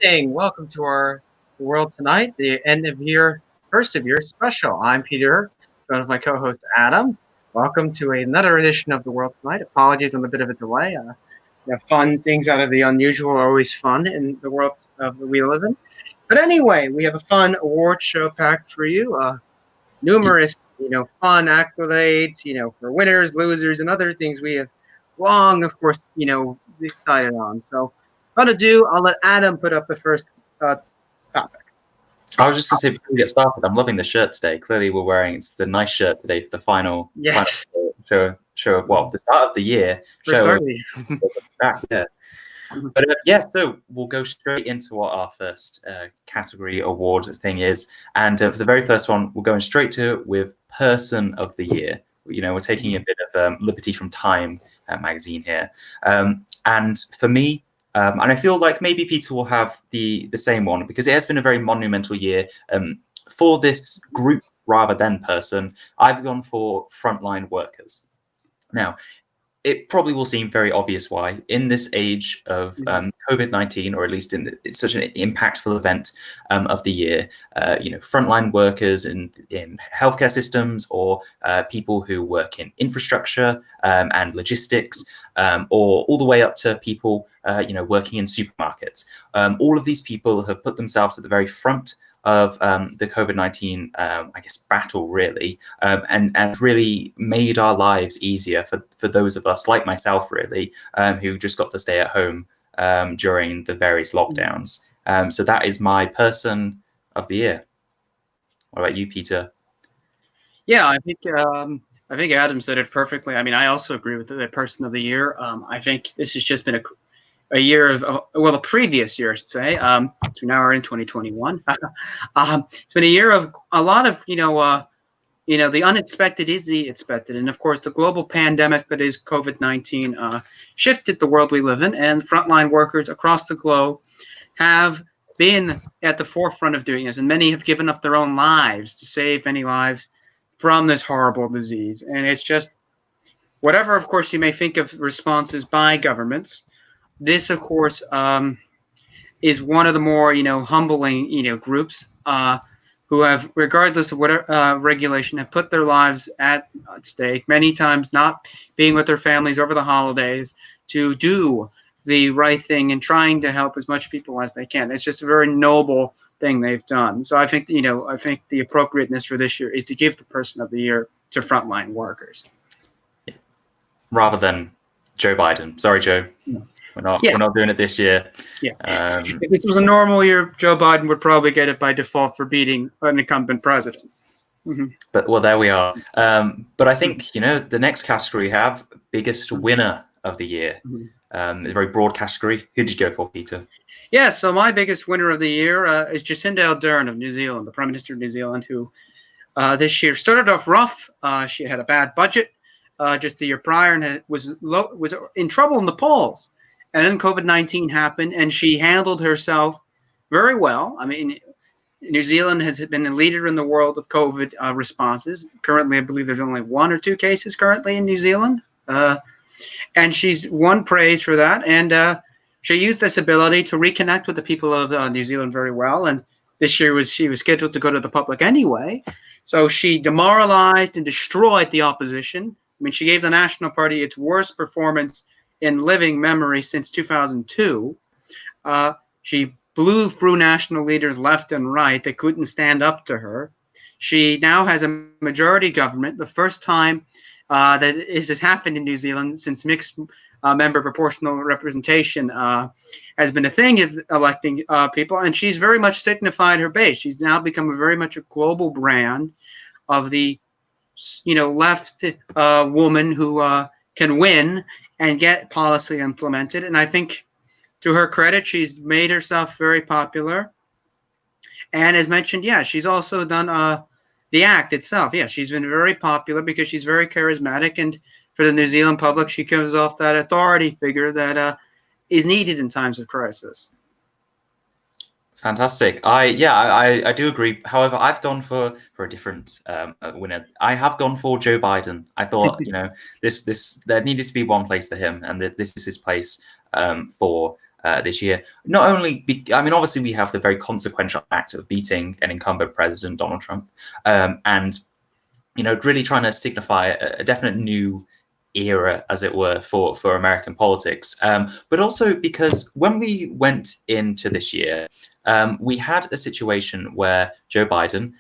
evening. Welcome to our World Tonight, the end of year, first of year special. I'm Peter, joined with my co-host Adam. Welcome to another edition of the World Tonight. Apologies on a bit of a delay. Fun things out of the unusual are always fun in the world that we live in. But anyway, we have a fun award show packed for you. Numerous, fun accolades, for winners, losers, and other things we have long, of course, decided on. So, without ado, I'll let Adam put up the first topic. I was just going to say, before we get started, I'm loving the shirt today. Clearly, it's the nice shirt today for the final show of, the start of the year. Yeah. But so we'll go straight into what our first category award thing is. And for the very first one, we're going straight to it with Person of the Year. We're taking a bit of liberty from Time magazine here. And for me, and I feel like maybe Peter will have the same one, because it has been a very monumental year for this group rather than person. I've gone for frontline workers. Now, it probably will seem very obvious why, in this age of COVID-19, or at least it's such an impactful event of the year, frontline workers in healthcare systems, or people who work in infrastructure and logistics, or all the way up to people, working in supermarkets. All of these people have put themselves at the very front of the COVID-19, battle, really, and really made our lives easier for those of us, like myself, really, who just got to stay at home during the various lockdowns. So that is my Person of the Year. What about you, Peter? Yeah, I think Adam said it perfectly. I mean, I also agree with the Person of the Year. I think this has just been a year of, a previous year, I should say. So now we're in 2021. It's been a year of a lot of, the unexpected is the expected. And of course, the global pandemic that is COVID-19 shifted the world we live in, and frontline workers across the globe have been at the forefront of doing this. And many have given up their own lives to save many lives from this horrible disease. And it's just, whatever, of course, you may think of responses by governments, this, of course, is one of the more, humbling, groups who have, regardless of what regulation, have put their lives at stake, many times not being with their families over the holidays, to do the right thing and trying to help as much people as they can. It's just a very noble thing they've done. So I think, the appropriateness for this year is to give the Person of the Year to frontline workers. Rather than Joe Biden. Sorry, Joe. No. We're not doing it this year. Yeah. If this was a normal year, Joe Biden would probably get it by default for beating an incumbent president. Mm-hmm. But there we are. But I think the next category we have, biggest winner of the year. A very broad category. Who did you go for, Peter? Yeah. So my biggest winner of the year is Jacinda Ardern of New Zealand, the Prime Minister of New Zealand, who this year started off rough. She had a bad budget just the year prior, and was in trouble in the polls. And then COVID-19 happened, and she handled herself very well. I mean, New Zealand has been a leader in the world of COVID responses. Currently, I believe there's only 1 or 2 cases currently in New Zealand. And she's won praise for that. And she used this ability to reconnect with the people of New Zealand very well. And this year she was scheduled to go to the public anyway. So she demoralized and destroyed the opposition. I mean, she gave the National Party its worst performance in living memory since 2002. She blew through national leaders left and right that couldn't stand up to her. She now has a majority government, the first time that this has happened in New Zealand since mixed member proportional representation has been a thing of electing people. And she's very much signified her base. She's now become very much a global brand of the left woman who can win and get policy implemented. And I think, to her credit, she's made herself very popular. And as mentioned, she's also done the act itself. Yeah, she's been very popular because she's very charismatic. And for the New Zealand public, she comes off that authority figure that is needed in times of crisis. Fantastic. I do agree. However, I've gone for a different winner. I have gone for Joe Biden. I thought, there needed to be one place for him, and this is his place for this year. Not only, I mean, obviously we have the very consequential act of beating an incumbent president, Donald Trump, and really trying to signify a definite new era, as it were, for American politics. But also because when we went into this year, we had a situation where Joe Biden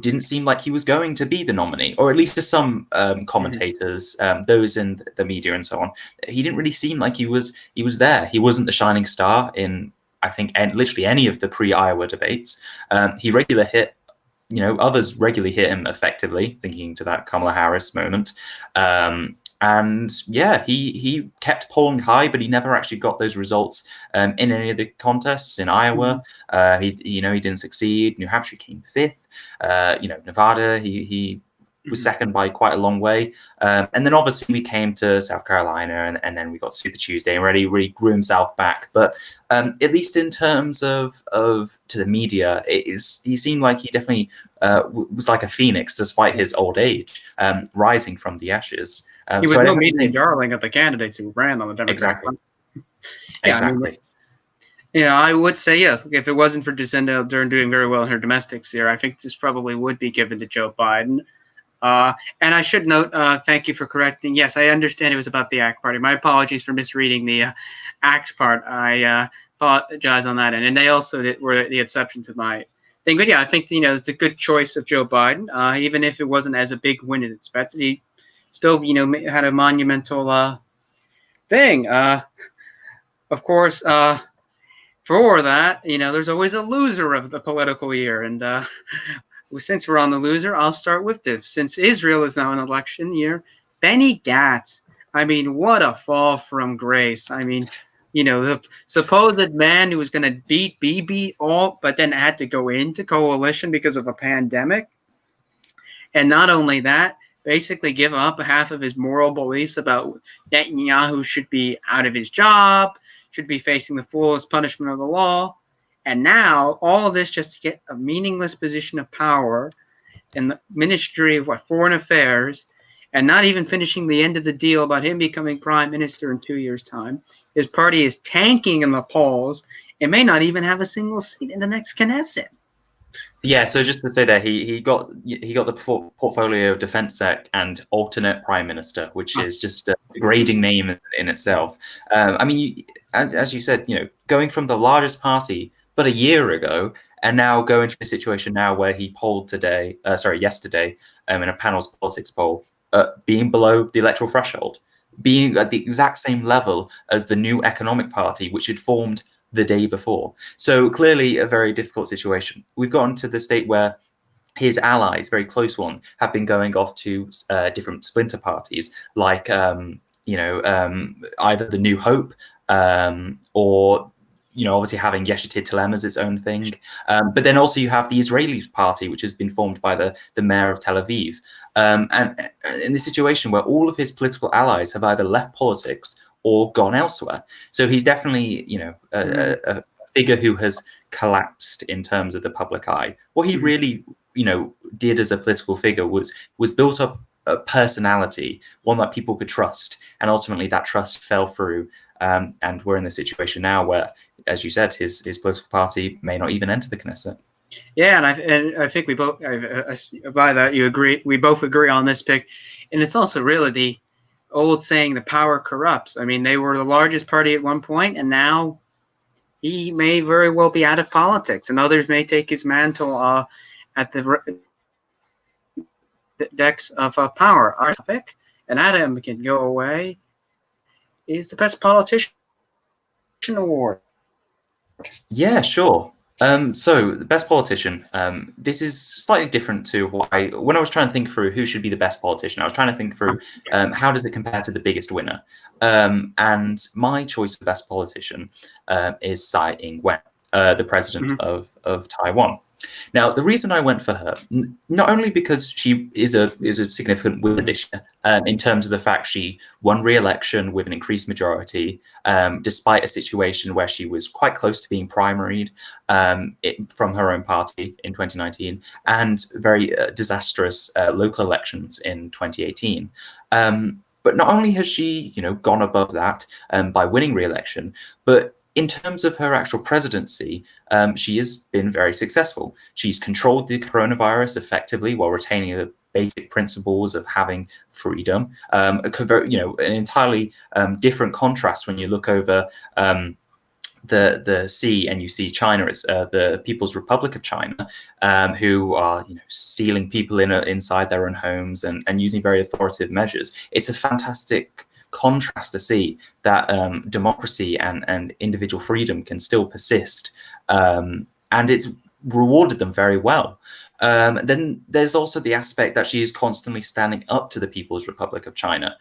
didn't seem like he was going to be the nominee, or at least to some commentators, those in the media and so on. He didn't really seem like he was there. He wasn't the shining star in, I think, literally any of the pre-Iowa debates. He regularly hit, others regularly hit him effectively, thinking to that Kamala Harris moment. And yeah, he kept polling high, but he never actually got those results in any of the contests in Iowa. He didn't succeed. New Hampshire came fifth. Nevada, he was second by quite a long way. And then obviously we came to South Carolina, and then we got Super Tuesday, and really grew himself back. But at least in terms of to the media, he seemed like he definitely was like a phoenix despite his old age, rising from the ashes. He was no meeting darling of the candidates who ran on the Democratic Exactly. Yeah, Exactly. I would say, yes, if it wasn't for Jacinda Ardern doing very well in her domestics here, I think this probably would be given to Joe Biden. And I should note, thank you for correcting. Yes, I understand it was about the ACT Party. My apologies for misreading the ACT part. I apologize on that end. And they also were the exception to my thing. But yeah, I think, it's a good choice of Joe Biden. Even if it wasn't as a big win as expected, he still, had a monumental thing. Of course, for that, there's always a loser of the political year. And since we're on the loser, I'll start with this. Since Israel is now an election year, Benny Gantz. I mean, what a fall from grace. I mean, the supposed man who was going to beat Bibi but then had to go into coalition because of a pandemic. And not only that, basically give up half of his moral beliefs about Netanyahu should be out of his job, should be facing the fullest punishment of the law. And now all of this just to get a meaningless position of power in the Ministry of Foreign Affairs, and not even finishing the end of the deal about him becoming prime minister in 2 years' time. His party is tanking in the polls and may not even have a single seat in the next Knesset. Yeah, so just to say that he got the portfolio of defense sec and alternate prime minister, which is just a degrading name in itself. I mean, as you said, going from the largest party but a year ago, and now going to the situation now where he polled yesterday, in a Panels Politics poll, being below the electoral threshold, being at the exact same level as the New Economic Party, which had formed the day before. So clearly a very difficult situation. We've gotten to the state where his allies, very close ones, have been going off to different splinter parties, like either the New Hope or obviously having Yesh Atid Telem as its own thing. But then also you have the Israeli party, which has been formed by the mayor of Tel Aviv. And in this situation where all of his political allies have either left politics or gone elsewhere. So he's definitely, a figure who has collapsed in terms of the public eye. What he really, did as a political figure was built up a personality, one that people could trust. And ultimately that trust fell through. And we're in the situation now where, as you said, his political party may not even enter the Knesset. Yeah, and I think we both, by that you agree, we both agree on this pick. And it's also really the old saying, the power corrupts. I mean, they were the largest party at one point, and now he may very well be out of politics, and others may take his mantle at the decks of power. Our topic, and Adam can go away, is the Best Politician Award. Yeah, sure. So the Best Politician, this is slightly different to when I was trying to think through who should be the best politician, I was trying to think through how does it compare to the biggest winner? And my choice for Best Politician is Tsai Ing-wen, the president of Taiwan. Now, the reason I went for her, not only because she is a significant winner this year, in terms of the fact she won re-election with an increased majority, despite a situation where she was quite close to being primaried from her own party in 2019, and very disastrous local elections in 2018. But not only has she, gone above that by winning re-election, but in terms of her actual presidency, she has been very successful. She's controlled the coronavirus effectively while retaining the basic principles of having freedom. An entirely different contrast when you look over the sea and you see China. It's the People's Republic of China, who are sealing people inside their own homes and using very authoritative measures. It's a fantastic contrast to see that democracy and individual freedom can still persist, and it's rewarded them very well. Then there's also the aspect that she is constantly standing up to the People's Republic of China.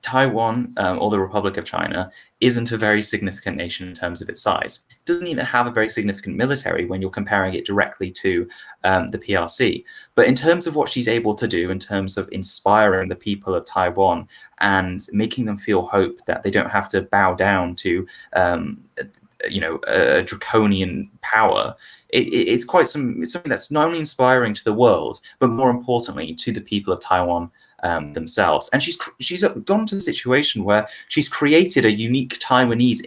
Taiwan, or the Republic of China, isn't a very significant nation in terms of its size. It doesn't even have a very significant military when you're comparing it directly to the PRC. But in terms of what she's able to do, in terms of inspiring the people of Taiwan and making them feel hope that they don't have to bow down to a draconian power, it's something that's not only inspiring to the world, but more importantly to the people of Taiwan themselves. And she's gone to the situation where she's created a unique Taiwanese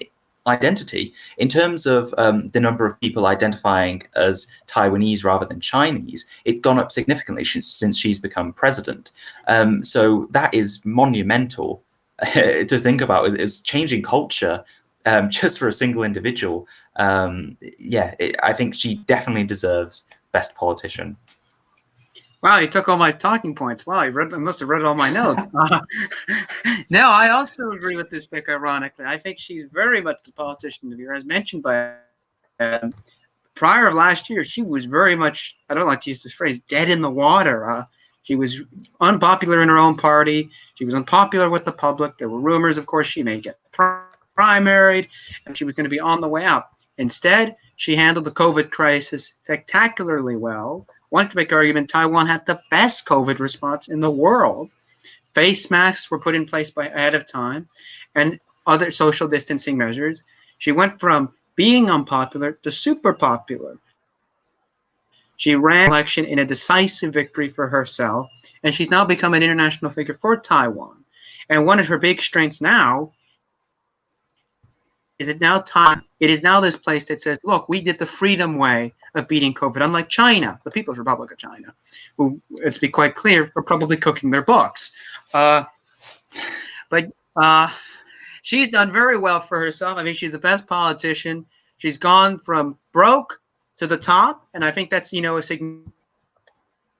identity in terms of the number of people identifying as Taiwanese rather than Chinese. It's gone up significantly since she's become president. So that is monumental to think about, is changing culture just for a single individual. I think she definitely deserves Best Politician. Wow, you took all my talking points. Wow, I must have read all my notes. No, I also agree with this pick, ironically. I think she's very much the politician of the year. As mentioned by prior of last year, she was very much, I don't like to use this phrase, dead in the water. She was unpopular in her own party. She was unpopular with the public. There were rumors, of course, she may get primaried, and she was going to be on the way out. Instead, she handled the COVID crisis spectacularly well. One could make an argument Taiwan had the best COVID response in the world. Face masks were put in place ahead of time, and other social distancing measures. She went from being unpopular to super popular. She ran the election in a decisive victory for herself, and she's now become an international figure for Taiwan. And one of her big strengths now is it is now this place that says, look, we did the freedom way of beating COVID, unlike China, the People's Republic of China, who, let's be quite clear, are probably cooking their books. But she's done very well for herself. I mean, she's the best politician. She's gone from broke to the top, and I think that's, a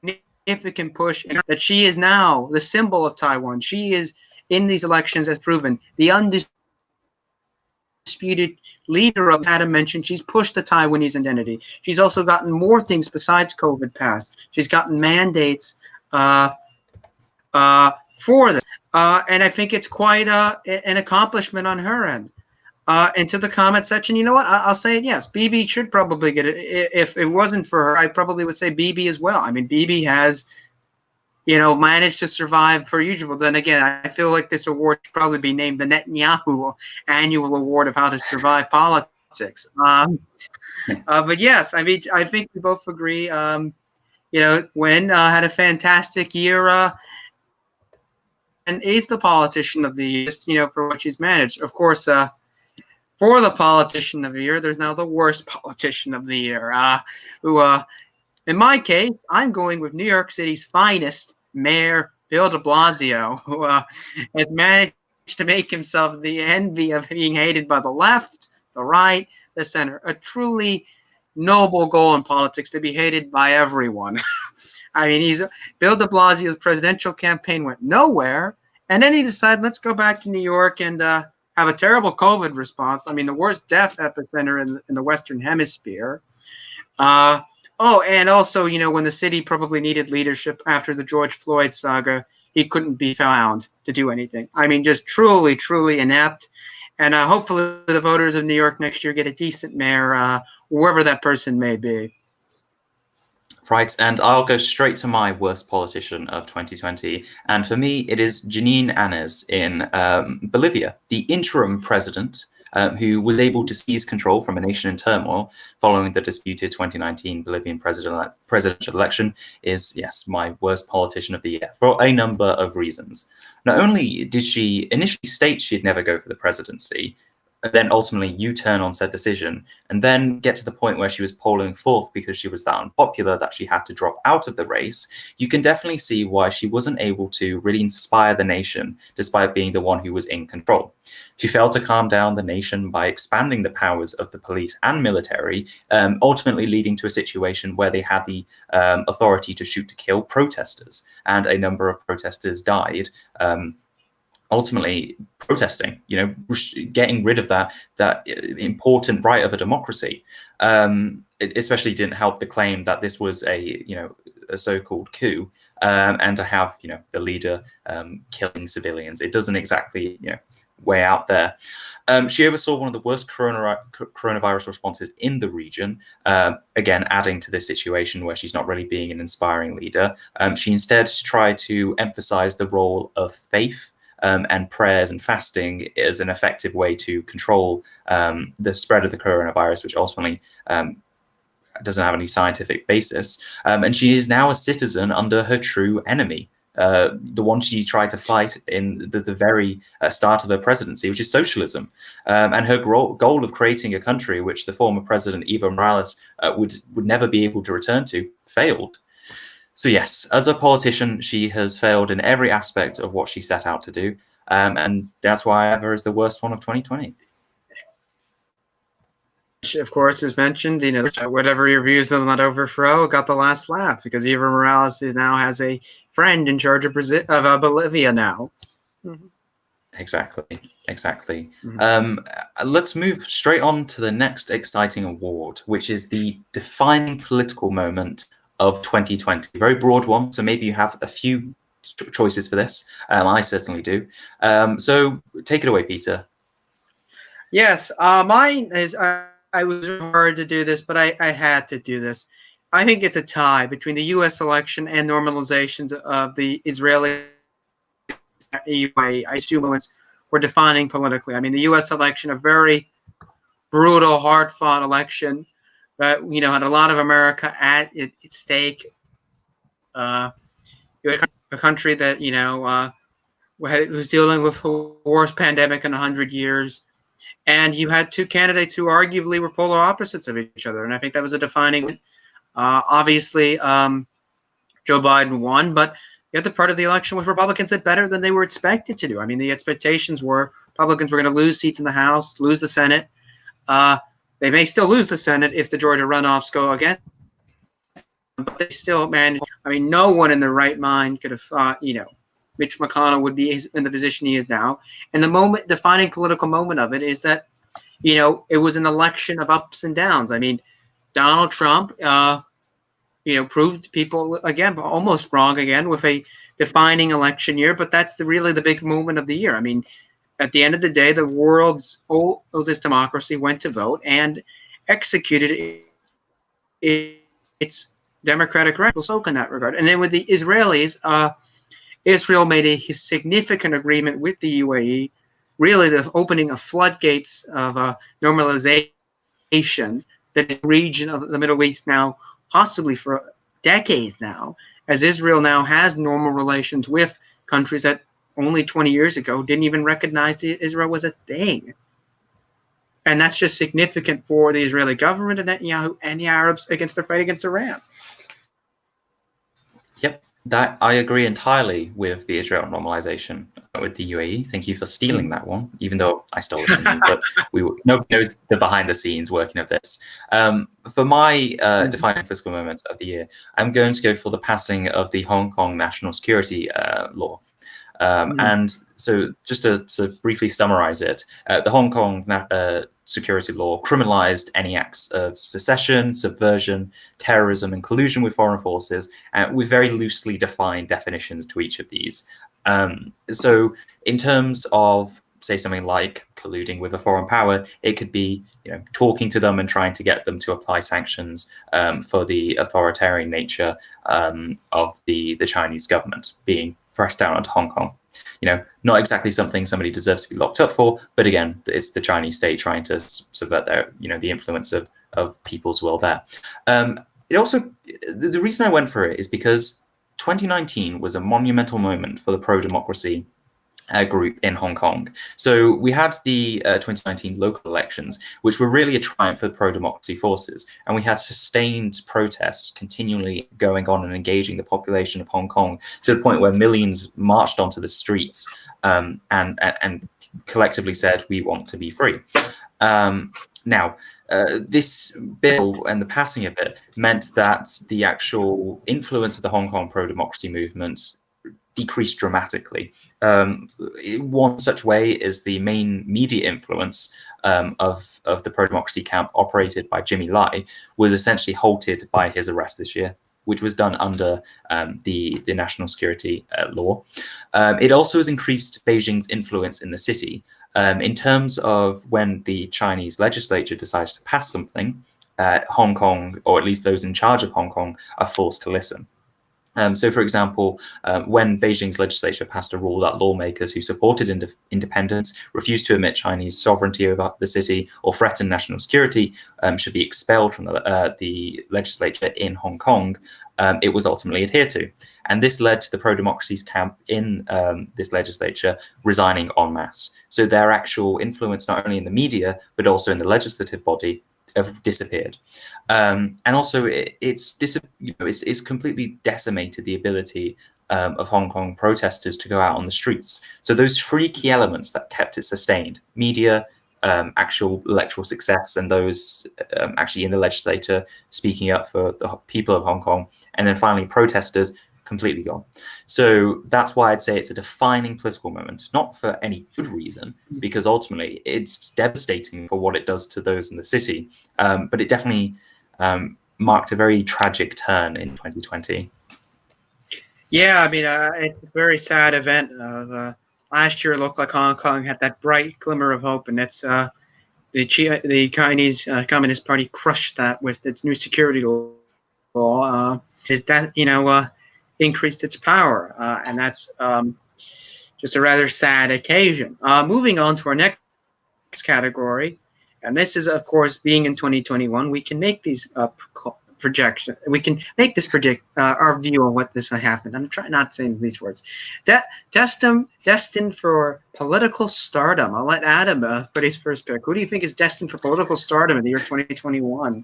significant push, that she is now the symbol of Taiwan. She is, in these elections, has proven the undisputed leader of, Adam mentioned, she's pushed the Taiwanese identity. She's also gotten more things besides COVID passed. She's gotten mandates for this. And I think it's quite an accomplishment on her end. And to the comment section, you know what? I'll say it, yes. Bibi should probably get it. If it wasn't for her, I probably would say Bibi as well. I mean, Bibi has, managed to survive per usual. Then again, I feel like this award should probably be named the Netanyahu Annual Award of How to Survive Politics. But yes, I mean, I think we both agree. Wen had a fantastic year and is the politician of the year, for what she's managed. Of course, for the politician of the year, there's now the worst politician of the year, who, in my case, I'm going with New York City's finest mayor, Bill de Blasio, who has managed to make himself the envy of being hated by the left, the right, the center. A truly noble goal in politics, to be hated by everyone. I mean, Bill de Blasio's presidential campaign went nowhere, and then he decided, let's go back to New York and have a terrible COVID response. I mean, the worst death epicenter in the Western Hemisphere. And also, when the city probably needed leadership after the George Floyd saga, he couldn't be found to do anything. I mean, just truly, truly inept. And hopefully the voters of New York next year get a decent mayor, wherever that person may be. Right, and I'll go straight to my worst politician of 2020. And for me, it is Jeanine Áñez in Bolivia, the interim president, who was able to seize control from a nation in turmoil following the disputed 2019 Bolivian presidential election, is, yes, my worst politician of the year for a number of reasons. Not only did she initially state she'd never go for the presidency, then ultimately U-turn on said decision, and then get to the point where she was polling fourth because she was that unpopular that she had to drop out of the race, you can definitely see why she wasn't able to really inspire the nation despite being the one who was in control. She failed to calm down the nation by expanding the powers of the police and military, ultimately leading to a situation where they had the authority to shoot to kill protesters, and a number of protesters died. Ultimately protesting, getting rid of that important right of a democracy. It especially didn't help the claim that this was a so-called coup, and to have the leader killing civilians. It doesn't exactly way out there. She oversaw one of the worst coronavirus responses in the region, again adding to this situation where she's not really being an inspiring leader. She instead tried to emphasize the role of faith and prayers and fasting as an effective way to control the spread of the coronavirus, which ultimately doesn't have any scientific basis. And she is now a citizen under her true enemy, the one she tried to fight in the very start of her presidency, which is socialism. And her goal of creating a country which the former president Evo Morales would never be able to return to failed. So yes, as a politician, she has failed in every aspect of what she set out to do, and that's why I have her as the worst one of 2020. Which, of course, is mentioned. Whatever your views on that overthrow got the last laugh because Evo Morales now has a friend in charge of Bolivia now. Mm-hmm. Exactly. Mm-hmm. Let's move straight on to the next exciting award, which is the defining political moment of 2020. Very broad one, so maybe you have a few choices for this. I certainly do. So take it away, Peter. Yes, mine is. I was hard to do this, but I had to do this. I think it's a tie between the U.S. election and normalizations of the Israeli ICU moments were defining politically. I mean, the U.S. election, a very brutal, hard-fought election that had a lot of America at its stake. A country that was dealing with the worst pandemic in 100 years, and you had two candidates who arguably were polar opposites of each other, and I think that was a defining. Obviously, Joe Biden won, but the other part of the election was Republicans did better than they were expected to do. I mean, the expectations were Republicans were going to lose seats in the House, lose the Senate. They may still lose the Senate if the Georgia runoffs go against them, but they still managed. I mean, no one in their right mind could have thought, Mitch McConnell would be in the position he is now. And the defining political moment of it is that, it was an election of ups and downs. I mean, Donald Trump, proved people again almost wrong again with a defining election year. But that's really the big moment of the year. I mean, at the end of the day, the world's oldest democracy went to vote and executed its democratic right. So in that regard. And then with the Israelis, Israel made a significant agreement with the UAE, really the opening of floodgates of normalization that is the region of the Middle East now, possibly for decades now, as Israel now has normal relations with countries that only 20 years ago didn't even recognize Israel was a thing. And that's just significant for the Israeli government and Netanyahu and the Arabs against their fight against Iran. Yep, that I agree entirely with the Israel normalization with the UAE. Thank you for stealing that one, even though I stole it from you. But nobody knows the behind the scenes working of this. For my defining fiscal moment of the year, I'm going to go for the passing of the Hong Kong national security law. And so just to briefly summarize it, the Hong Kong security law criminalized any acts of secession, subversion, terrorism, and collusion with foreign forces, with very loosely defined definitions to each of these. So in terms of, say, something like colluding with a foreign power, it could be talking to them and trying to get them to apply sanctions for the authoritarian nature of the Chinese government being pressed down onto Hong Kong. Not exactly something somebody deserves to be locked up for, but again, it's the Chinese state trying to subvert their, the influence of people's will there. It also, the reason I went for it is because 2019 was a monumental moment for the pro-democracy group in Hong Kong. So we had the 2019 local elections, which were really a triumph for pro-democracy forces, and we had sustained protests continually going on and engaging the population of Hong Kong to the point where millions marched onto the streets and collectively said, "We want to be free." Now, this bill and the passing of it meant that the actual influence of the Hong Kong pro-democracy movement decreased dramatically. One such way is the main media influence of the pro-democracy camp operated by Jimmy Lai was essentially halted by his arrest this year, which was done under the national security law. It also has increased Beijing's influence in the city in terms of when the Chinese legislature decides to pass something, Hong Kong, or at least those in charge of Hong Kong, are forced to listen. So, for example, when Beijing's legislature passed a rule that lawmakers who supported independence, refused to admit Chinese sovereignty over the city, or threatened national security, should be expelled from the legislature in Hong Kong, it was ultimately adhered to. And this led to the pro-democracy's camp in this legislature resigning en masse. So their actual influence, not only in the media, but also in the legislative body, have disappeared, and also it's completely decimated the ability of Hong Kong protesters to go out on the streets. So those three key elements that kept it sustained: media, actual electoral success, and those actually in the legislature speaking up for the people of Hong Kong, and then finally protesters, completely gone. So that's why I'd say it's a defining political moment, not for any good reason, because ultimately it's devastating for what it does to those in the city. But it definitely marked a very tragic turn in 2020. Yeah, I mean, it's a very sad event. Last year, it looked like Hong Kong had that bright glimmer of hope, and it's the Chinese Communist Party crushed that with its new security law. Is that increased its power, and that's just a rather sad occasion. Moving on to our next category, and this is, of course, being in 2021, we can make these projections. We can make this predict our view on what this will happen. I'm trying not to say these words. Destined for political stardom. I'll let Adam put his first pick. Who do you think is destined for political stardom in the year 2021?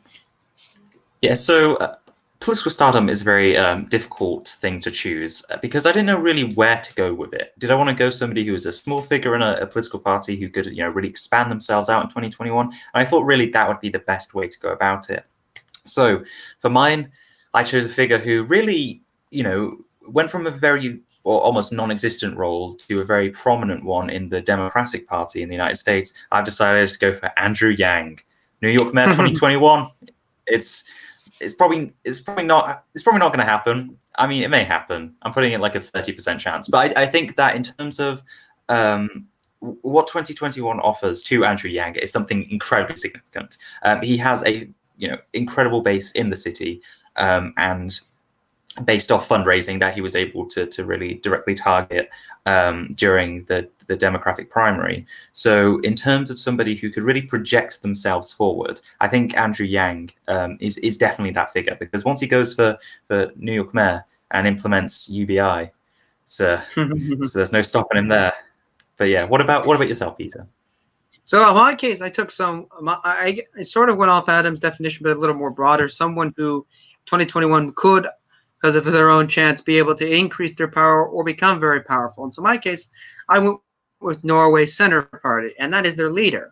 Yeah, so political stardom is a very difficult thing to choose because I didn't know really where to go with it. Did I want to go somebody who was a small figure in a political party who could, really expand themselves out in 2021? And I thought really that would be the best way to go about it. So for mine, I chose a figure who really, went from a very or almost non-existent role to a very prominent one in the Democratic Party in the United States. I've decided to go for Andrew Yang, New York Mayor 2021. It's probably not going to happen. I mean, it may happen. I'm putting it like a 30% chance. But I think that in terms of what 2021 offers to Andrew Yang is something incredibly significant. He has a incredible base in the city, and based off fundraising that he was able to really directly target during the Democratic primary. So in terms of somebody who could really project themselves forward, I think Andrew Yang is definitely that figure, because once he goes for New York mayor and implements UBI, so there's no stopping him there. But yeah, what about yourself, Peter? So in my case, I took I sort of went off Adam's definition, but a little more broader. Someone who 2021 could, because of their own chance, be able to increase their power or become very powerful. And so in my case, I went with Norway's Center Party, and that is their leader.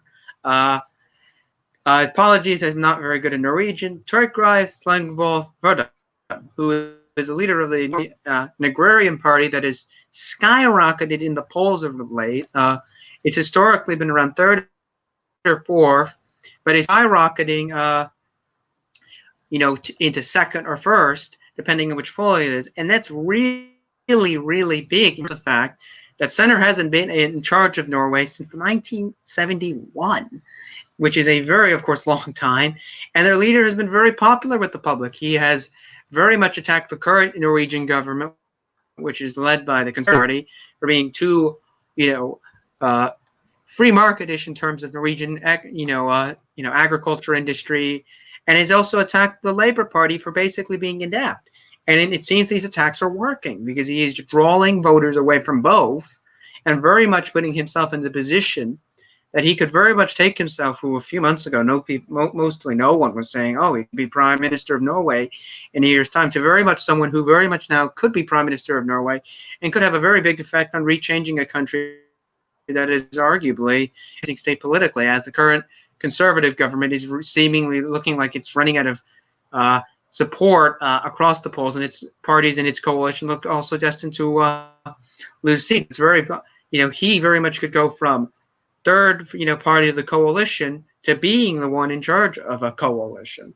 Apologies, I'm not very good at Norwegian. Torgeir Slangvold Verda, who is the leader of the agrarian party that has skyrocketed in the polls of late. It's historically been around third or fourth, but it's skyrocketing, into second or first, depending on which poll it is. And that's really, really big, in the fact that Center hasn't been in charge of Norway since 1971, which is a very, of course, long time. And their leader has been very popular with the public. He has very much attacked the current Norwegian government, which is led by the Conservative Party, for being too, free marketish in terms of Norwegian, agriculture industry. And he's also attacked the Labour Party for basically being inept. And it seems these attacks are working, because he is drawing voters away from both. and very much putting himself in the position that he could very much take himself, who a few months ago, mostly no one was saying, oh, he could be Prime Minister of Norway in a year's time, to very much someone who very much now could be Prime Minister of Norway and could have a very big effect on rechanging a country that is arguably state politically, as the current conservative government is seemingly looking like it's running out of support across the polls, and its parties in its coalition look also destined to lose seats. It's very, he very much could go from third, party of the coalition to being the one in charge of a coalition.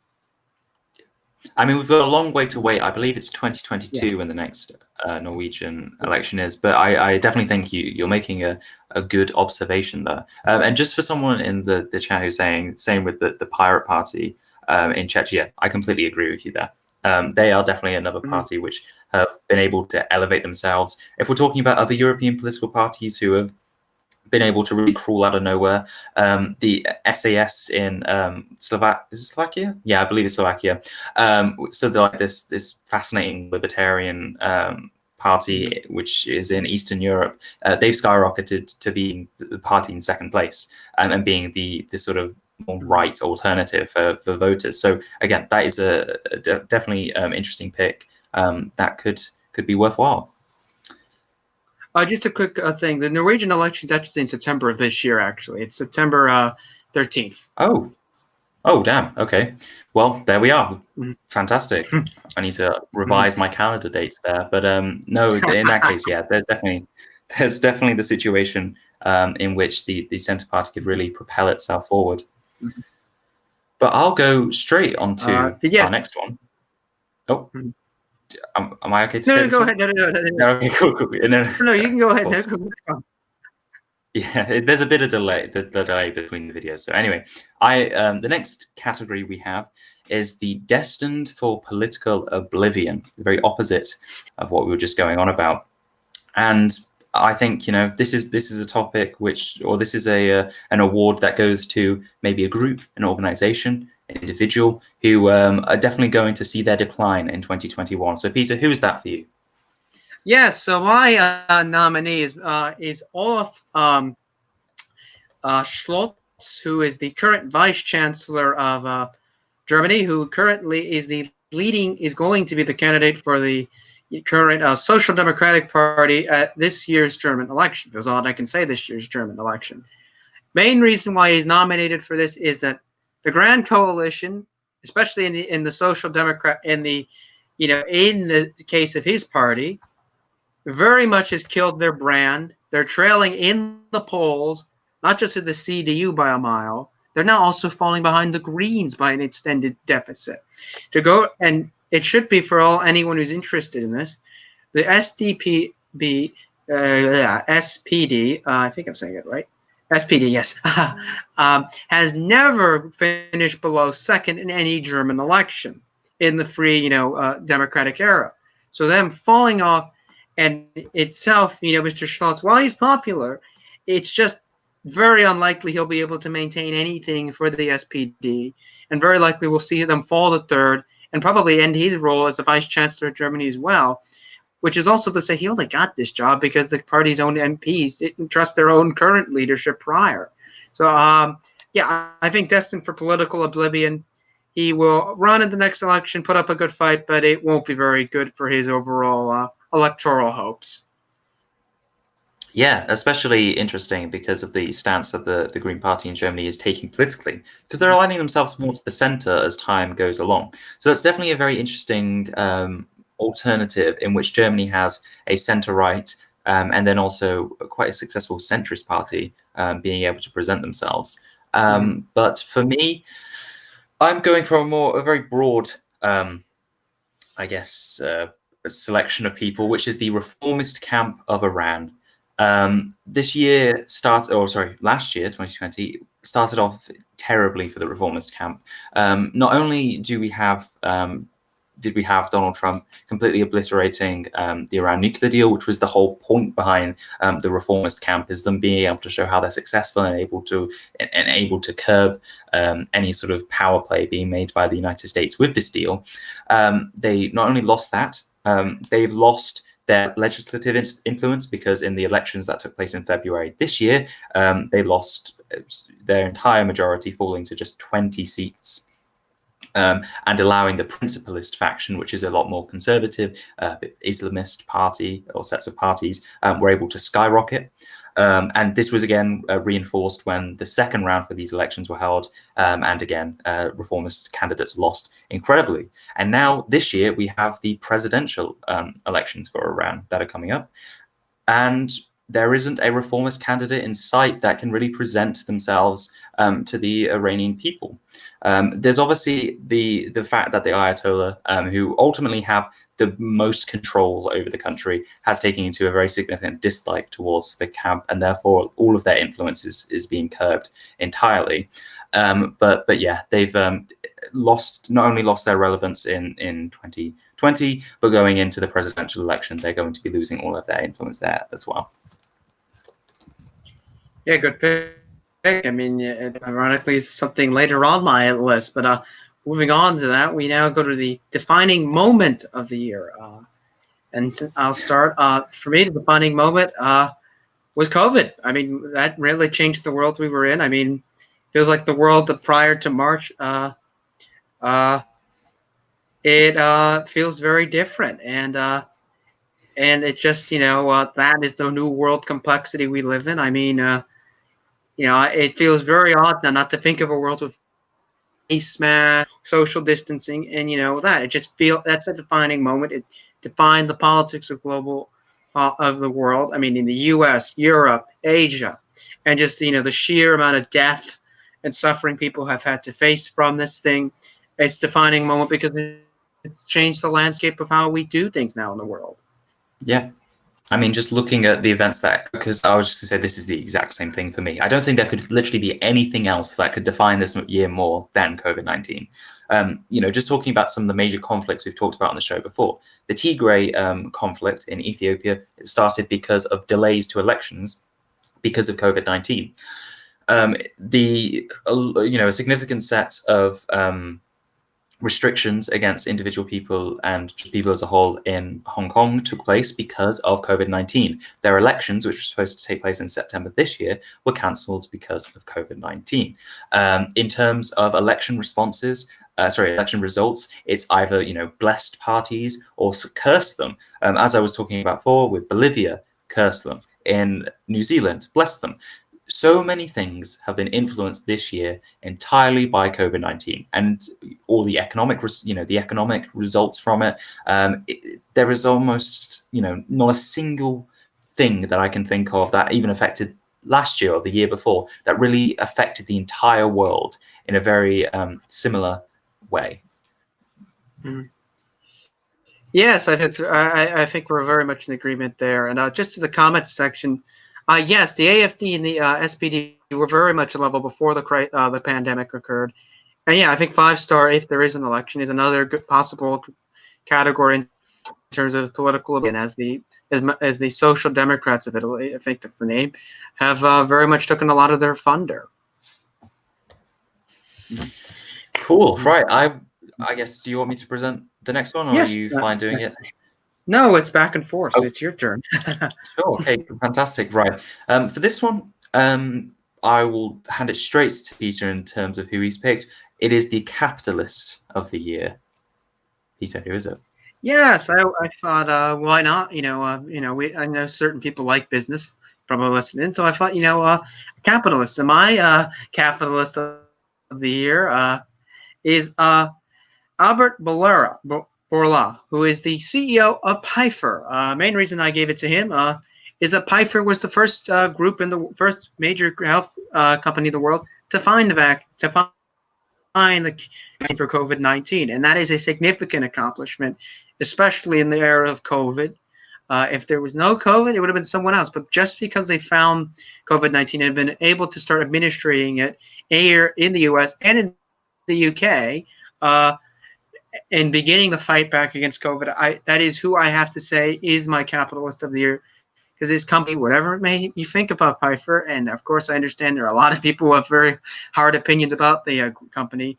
I mean, we've got a long way to wait. I believe it's 2022 when the next Norwegian election is. But I definitely think you're making a good observation there. And just for someone in the chat who's saying, same with the Pirate Party in Czechia, I completely agree with you there. They are definitely another party which have been able to elevate themselves. If we're talking about other European political parties who have been able to really crawl out of nowhere, the SAS in Slovakia? Yeah, I believe it's Slovakia. So they're like this fascinating libertarian party, which is in Eastern Europe. They've skyrocketed to being the party in second place and being the sort of more right alternative for voters. So again, that is a definitely interesting pick that could be worthwhile. Just a quick thing. The Norwegian election is actually in September of this year, actually. It's September 13th. Oh, damn. Okay. Well, there we are. Fantastic. I need to revise my calendar dates there. But no, in that case, yeah, there's definitely the situation in which the centre party could really propel itself forward. But I'll go straight on to our next one. Oh. Am I okay to say this? Go ahead. No. Okay, cool. No, you can go ahead. No. Yeah, there's a bit of delay between the videos. So anyway, the next category we have is the destined for political oblivion, the very opposite of what we were just going on about. And I think this is a topic this is an award that goes to maybe a group, an organization, an individual who are definitely going to see their decline in 2021. So Peter, who is that for you? Yes, so my nominee is Olaf Scholz, who is the current Vice Chancellor of Germany, who currently is going to be the candidate for the current Social Democratic Party at this year's German election. That's all I can say, this year's German election. Main reason why he's nominated for this is that the Grand Coalition, especially in the Social Democrat, in the case of his party, very much has killed their brand. They're trailing in the polls, not just at the CDU by a mile. They're now also falling behind the Greens by an extended deficit. And it should be for anyone who's interested in this. The SPD, I think I'm saying it right. SPD, yes, has never finished below second in any German election in the free, democratic era. So them falling off, and itself, Mr. Scholz, while he's popular, it's just very unlikely he'll be able to maintain anything for the SPD, and very likely we'll see them fall to third and probably end his role as the Vice Chancellor of Germany as well. Which is also to say he only got this job because the party's own MPs didn't trust their own current leadership prior. So, I think destined for political oblivion. He will run in the next election, put up a good fight, but it won't be very good for his overall electoral hopes. Yeah, especially interesting because of the stance that the Green Party in Germany is taking politically, because they're aligning themselves more to the centre as time goes along. So that's definitely a very interesting alternative in which Germany has a centre-right and then also quite a successful centrist party being able to present themselves. But for me, I'm going for a very broad, selection of people, which is the reformist camp of Iran. Last year, 2020, started off terribly for the reformist camp. Not only did we have Donald Trump completely obliterating the Iran nuclear deal, which was the whole point behind the reformist camp, is them being able to show how they're successful and able to curb any sort of power play being made by the United States with this deal. They not only lost that, they've lost their legislative influence, because in the elections that took place in February this year, they lost their entire majority, falling to just 20 seats. And allowing the principalist faction, which is a lot more conservative, Islamist party or sets of parties, were able to skyrocket. And this was again reinforced when the second round for these elections were held, and again, reformist candidates lost incredibly. And now this year we have the presidential elections for Iran that are coming up, and there isn't a reformist candidate in sight that can really present themselves to the Iranian people. There's obviously the fact that the Ayatollah, who ultimately have the most control over the country, has taken into a very significant dislike towards the camp, and therefore all of their influence is being curbed entirely. But yeah, they've not only lost their relevance in 2020, but going into the presidential election, they're going to be losing all of their influence there as well. Yeah, good pick. I mean, ironically, it's something later on my list. But moving on to that, we now go to the defining moment of the year. And I'll start. For me, the defining moment was COVID. I mean, that really changed the world we were in. I mean, feels like the world prior to March, it feels very different. And it's just, that is the new world complexity we live in. I mean, it feels very odd now not to think of a world with face mask, social distancing, and that it just that's a defining moment. It defined the politics of of the world. I mean, in the U.S., Europe, Asia, and just the sheer amount of death and suffering people have had to face from this thing. It's a defining moment because it's changed the landscape of how we do things now in the world. Yeah. I mean, just looking at the events because I was just going to say this is the exact same thing for me. I don't think there could literally be anything else that could define this year more than COVID-19. Just talking about some of the major conflicts we've talked about on the show before. The Tigray conflict in Ethiopia, it started because of delays to elections because of COVID-19. A significant set of restrictions against individual people and just people as a whole in Hong Kong took place because of COVID-19. Their elections, which were supposed to take place in September this year, were cancelled because of COVID-19. In terms of election results, it's either blessed parties or cursed them. As I was talking about before, with Bolivia, cursed them. In New Zealand, blessed them. So many things have been influenced this year entirely by COVID-19 and all the economic results from it. There is almost, not a single thing that I can think of that even affected last year or the year before that really affected the entire world in a very similar way. Mm-hmm. Yes, I think we're very much in agreement there. And just to the comments section, yes, the AFD and the SPD were very much a level before the pandemic occurred. And yeah, I think 5-star, if there is an election, is another good possible category in terms of political. And as the Social Democrats of Italy, I think that's the name, have very much taken a lot of their thunder. Cool. Right. I guess, do you want me to present the next one, or yes, are you fine doing it? No, it's back and forth. So it's your turn. Sure. Okay. Fantastic. Right. For this one, I will hand it straight to Peter in terms of who he's picked. It is the capitalist of the year. Peter, who is it? Yes, I thought, why not? I know certain people like business, probably listening. So I thought, a capitalist. And my capitalist of the year is Albert Bourla, who is the CEO of Pfizer. Main reason I gave it to him is that Pfizer was the first group in the first major health company in the world to find the vaccine for COVID-19, and that is a significant accomplishment, especially in the era of COVID. If there was no COVID, it would have been someone else. But just because they found COVID-19 and have been able to start administering it here in the U.S. and in the UK, and beginning the fight back against COVID, that is who I have to say is my capitalist of the year. Because this company, whatever it may you think about Pfizer, and of course I understand there are a lot of people who have very hard opinions about the company,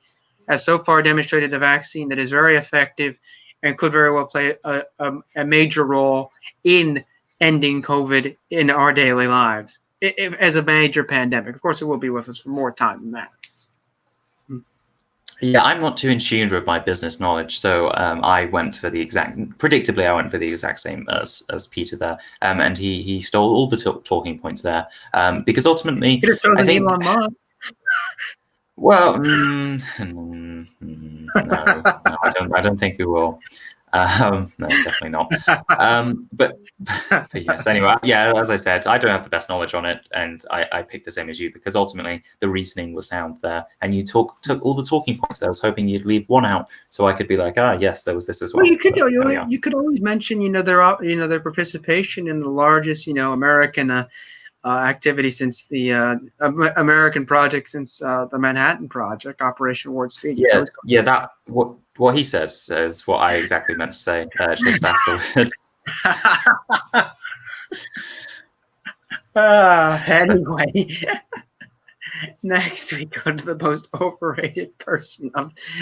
has so far demonstrated a vaccine that is very effective and could very well play a major role in ending COVID in our daily lives as a major pandemic. Of course, it will be with us for more time than that. Yeah, I'm not too in tune with my business knowledge, so I went for the exact. Predictably, I went for the exact same as Peter there, and he stole all the talking points there, because ultimately, I think. Elon Musk. Well, no, I don't think we will. No, definitely not. But yes, anyway, yeah, as I said, I don't have the best knowledge on it, and I picked the same as you because ultimately the reasoning was sound there, and you took all the talking points there. I was hoping you'd leave one out so I could be like, yes, there was this as well. Well, you could always mention, their participation in the largest, American activity since the American project since the Manhattan Project, Operation Warp Speed. Yeah, that what he says is what I exactly meant to say just afterwards. Anyway, next we go to the most overrated person.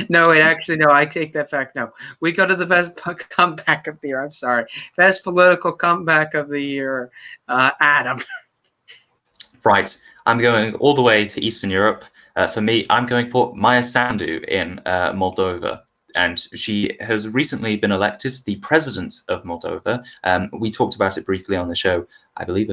No, I take that back. No, we go to the best comeback of the year. I'm sorry, best political comeback of the year. Adam. Right, I'm going all the way to Eastern Europe. For me, I'm going for Maya Sandu in Moldova. And she has recently been elected the president of Moldova. We talked about it briefly on the show, I believe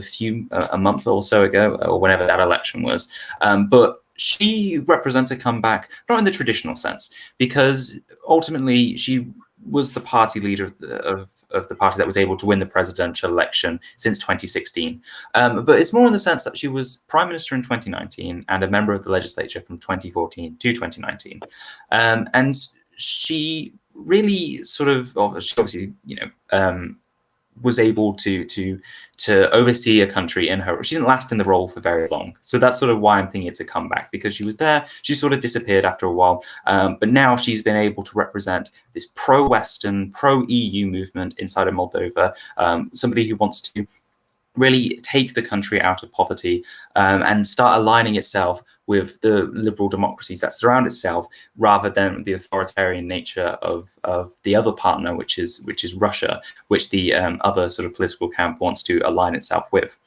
a month or so ago, or whenever that election was. But she represents a comeback, not in the traditional sense, because ultimately she was the party leader of the party that was able to win the presidential election since 2016. But it's more in the sense that she was prime minister in 2019 and a member of the legislature from 2014 to 2019. And she really sort of, she obviously, was able to oversee a country in her. She didn't last in the role for very long, so that's sort of why I'm thinking it's a comeback, because she was there, she sort of disappeared after a while, but now she's been able to represent this pro-Western, pro-EU movement inside of Moldova. Somebody who wants to really take the country out of poverty and start aligning itself with the liberal democracies that surround itself, rather than the authoritarian nature of the other partner, which is Russia, which the other sort of political camp wants to align itself with.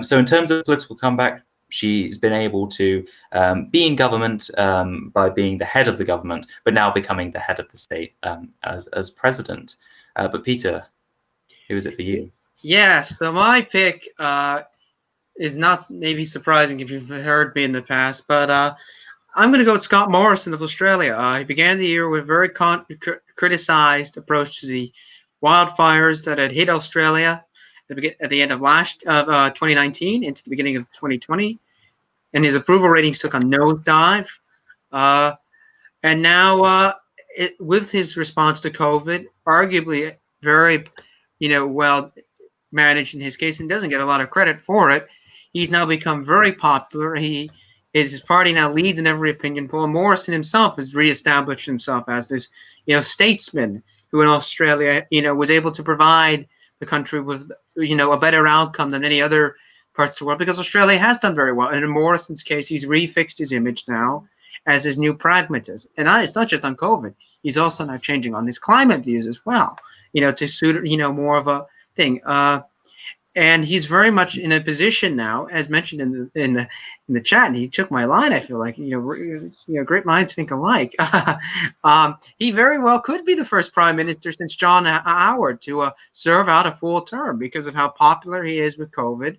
So in terms of political comeback, she's been able to be in government by being the head of the government, but now becoming the head of the state as president. But Peter, who is it for you? Yes, so my pick is not maybe surprising if you've heard me in the past, but I'm going to go with Scott Morrison of Australia. He began the year with a very criticized approach to the wildfires that had hit Australia at the end of 2019 into the beginning of 2020, and his approval ratings took a nosedive. And now, with his response to COVID, arguably very, well managed in his case, and doesn't get a lot of credit for it. He's now become very popular. His party now leads in every opinion poll. Morrison himself has reestablished himself as this, statesman who in Australia, was able to provide the country with, a better outcome than any other parts of the world, because Australia has done very well. And in Morrison's case, he's refixed his image now as his new pragmatist. And it's not just on COVID. He's also now changing on his climate views as well, to suit, more of a thing. And he's very much in a position now, as mentioned in the chat. And he took my line. I feel like great minds think alike. He very well could be the first prime minister since John Howard to serve out a full term, because of how popular he is with COVID.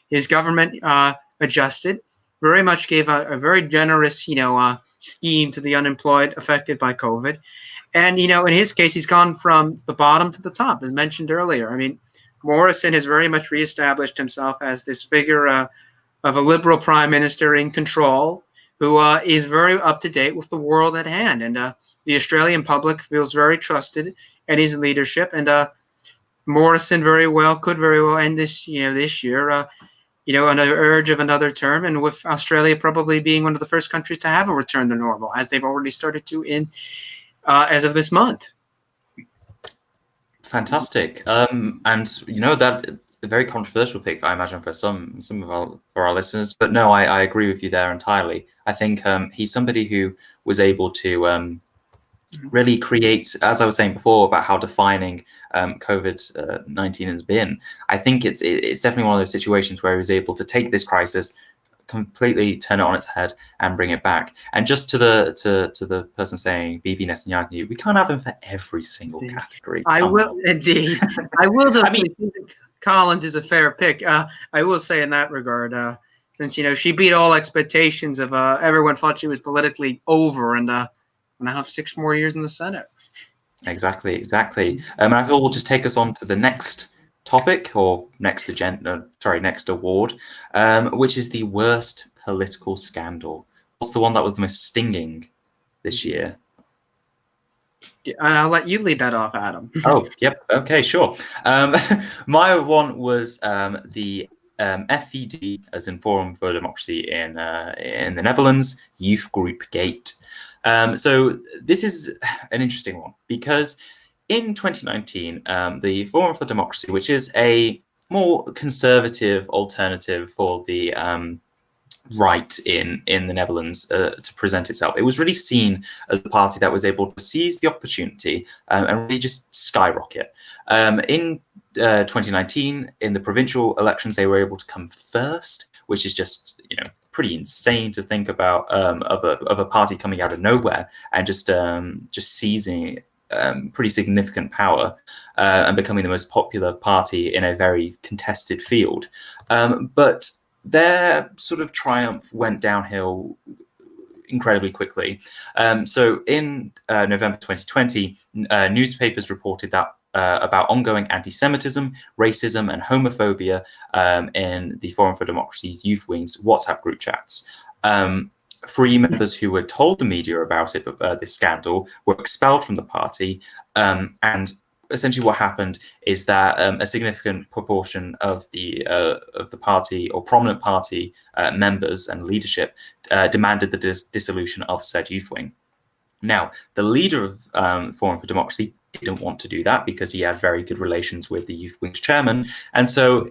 His government adjusted, very much gave a very generous scheme to the unemployed affected by COVID. And in his case, he's gone from the bottom to the top, as mentioned earlier. I mean, Morrison has very much reestablished himself as this figure of a liberal prime minister in control, who is very up to date with the world at hand, and the Australian public feels very trusted in his leadership. And Morrison could very well end this year, on the urge of another term, and with Australia probably being one of the first countries to have a return to normal, as they've already started to as of this month. Fantastic. And that a very controversial pick, I imagine, for some of our listeners. But no, I agree with you there entirely. I think he's somebody who was able to really create, as I was saying before about how defining COVID-19 has been. I think it's definitely one of those situations where he was able to take this crisis, completely turn it on its head and bring it back. And just to the person saying Bibi Netanyahu, we can't have him for every single category. I will indeed. I will though. I mean, Collins is a fair pick. I will say in that regard, since she beat all expectations of everyone thought she was politically over, and now have 6 more years in the Senate. Exactly. I thought we'll just take us on to the next topic, or next award, which is the worst political scandal. What's the one that was the most stinging this year? I'll let you lead that off, Adam. Oh, yep. Okay, sure. My one was the FVD, as in Forum for Democracy in the Netherlands, Youth Group Gate. So this is an interesting one because in 2019, the Forum for Democracy, which is a more conservative alternative for the right in the Netherlands to present itself, it was really seen as the party that was able to seize the opportunity and really just skyrocket. In 2019, in the provincial elections, they were able to come first, which is just pretty insane to think about, of a party coming out of nowhere and just seizing pretty significant power and becoming the most popular party in a very contested field. But their sort of triumph went downhill incredibly quickly. So in November 2020, newspapers reported that about ongoing anti-Semitism, racism, and homophobia in the Forum for Democracy's Youth Wing's WhatsApp group chats. 3 members who had told the media about it, this scandal, were expelled from the party, and essentially what happened is that a significant proportion of the party, or prominent party members and leadership, demanded the dissolution of said youth wing. Now, the leader of Forum for Democracy didn't want to do that because he had very good relations with the youth wing's chairman, and so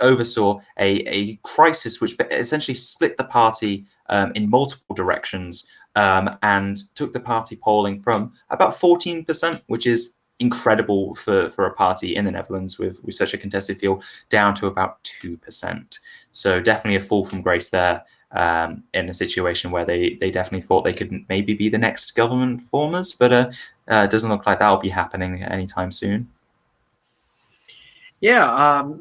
oversaw a crisis which essentially split the party in multiple directions, and took the party polling from about 14%, which is incredible for a party in the Netherlands with such a contested field, down to about 2%. So definitely a fall from grace there, in a situation where they definitely thought they could maybe be the next government formers, but it doesn't look like that'll be happening anytime soon. Yeah,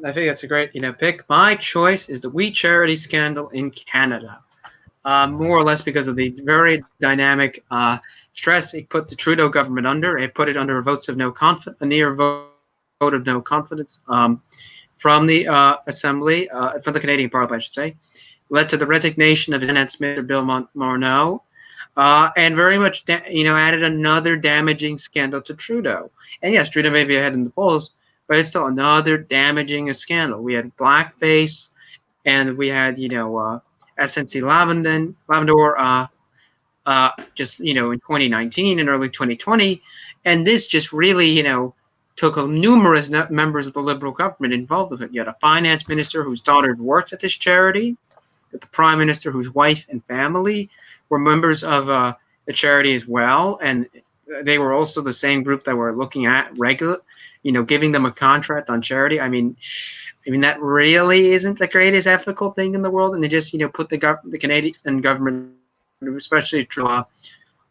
I think that's a great pick. My choice is the We Charity scandal in Canada. More or less because of the very dynamic stress it put the Trudeau government under. It put it under a near vote of no confidence from the Assembly, from the Canadian Parliament, I should say, led to the resignation of Finance Minister Bill Morneau, and very much added another damaging scandal to Trudeau. And yes, Trudeau may be ahead in the polls, but it's still another damaging scandal. We had blackface, and we had SNC Lavendor just in 2019 and early 2020, and this just really took numerous members of the Liberal government involved with it. You had a finance minister whose daughter worked at this charity, the prime minister whose wife and family were members of the charity as well, and they were also the same group that were looking at giving them a contract on charity. I mean that really isn't the greatest ethical thing in the world, and they just put the Canadian government, especially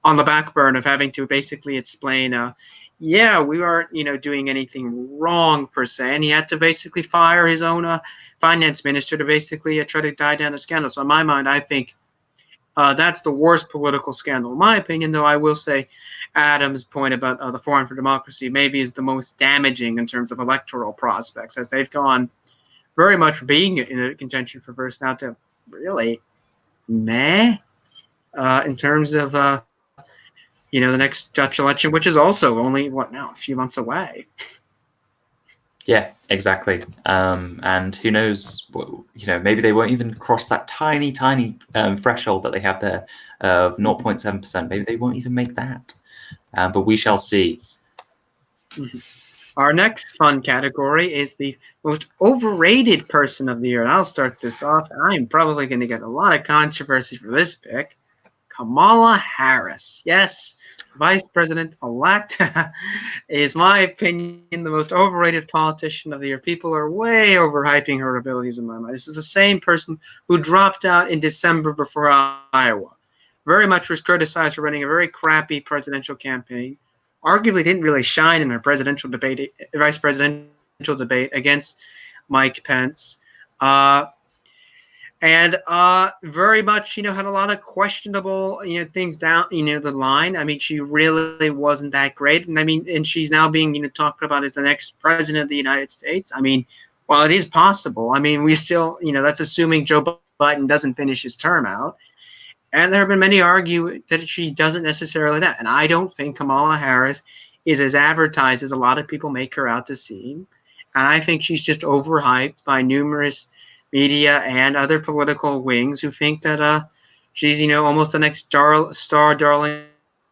on the back burner of having to basically explain, we aren't doing anything wrong per se, and he had to basically fire his own finance minister to basically try to die down the scandal. So in my mind, I think that's the worst political scandal. In my opinion, though, I will say Adam's point about the Forum for Democracy maybe is the most damaging in terms of electoral prospects, as they've gone very much being in a contention for first now to really meh in terms of the next Dutch election, which is also only a few months away. Yeah, exactly. And who knows, maybe they won't even cross that tiny threshold that they have there of 0.7%. Maybe they won't even make that. But we shall see. Mm-hmm. Our next fun category is the most overrated person of the year. And I'll start this off. I'm probably going to get a lot of controversy for this pick. Kamala Harris. Yes, Vice President-elect is, my opinion, the most overrated politician of the year. People are way overhyping her abilities in my mind. This is the same person who dropped out in December before Iowa. Very much was criticized for running a very crappy presidential campaign. Arguably didn't really shine in her vice presidential debate against Mike Pence. And very much, had a lot of questionable, things down, the line. I mean, she really wasn't that great. And I mean, and she's now being, talked about as the next president of the United States. I mean, while it is possible, I mean, we still, that's assuming Joe Biden doesn't finish his term out. And there have been many argue that she doesn't necessarily that. And I don't think Kamala Harris is as advertised as a lot of people make her out to seem. And I think she's just overhyped by numerous media and other political wings who think that she's, almost the next star darling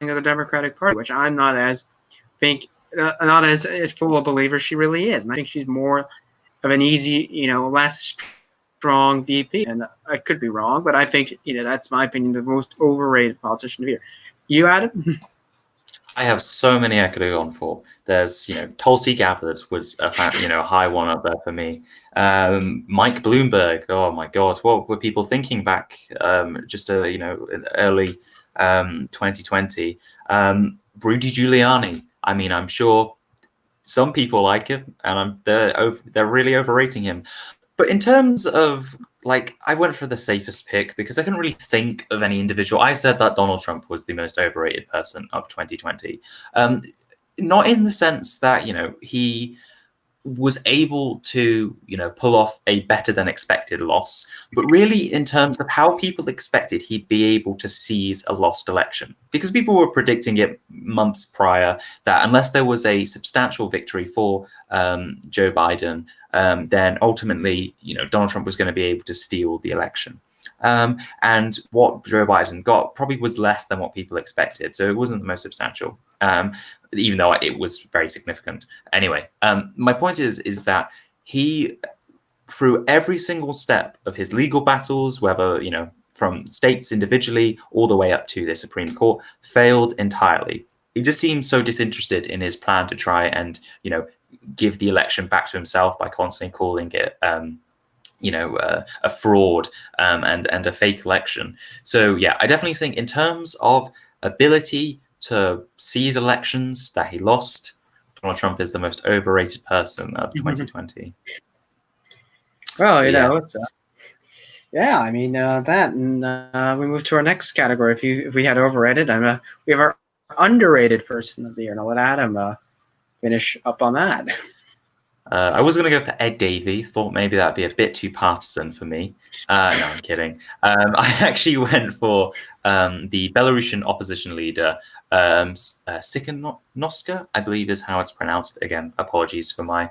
of the Democratic Party, which I'm not as full a believer she really is. And I think she's more of an easy, less strong VP. And I could be wrong, but I think, that's my opinion, the most overrated politician of the year. You, Adam? I have so many I could have gone for. There's, Tulsi Gabbard was a high one up there for me. Mike Bloomberg. Oh my God, what were people thinking back just in early 2020? Rudy Giuliani. I mean, I'm sure some people like him, and they're really overrating him. But in terms of, I went for the safest pick because I couldn't really think of any individual. I said that Donald Trump was the most overrated person of 2020. Not in the sense that, he was able to, pull off a better than expected loss, but really in terms of how people expected he'd be able to seize a lost election. Because people were predicting it months prior that unless there was a substantial victory for Joe Biden, then ultimately, Donald Trump was going to be able to steal the election. And what Joe Biden got probably was less than what people expected. So it wasn't the most substantial, even though it was very significant. Anyway, my point is that he, through every single step of his legal battles, whether, from states individually all the way up to the Supreme Court, failed entirely. He just seemed so disinterested in his plan to try and, give the election back to himself by constantly calling it, a fraud and a fake election. So yeah, I definitely think in terms of ability to seize elections that he lost, Donald Trump is the most overrated person of 2020. Well, it's yeah. I mean that, and we move to our next category. If we had overrated, we have our underrated person of the year, and I'll let Adam finish up on that. I was going to go for Ed Davey. Thought maybe that'd be a bit too partisan for me. No, I'm kidding. I actually went for the Belarusian opposition leader, Tsikhanouska, I believe is how it's pronounced. Again, apologies for my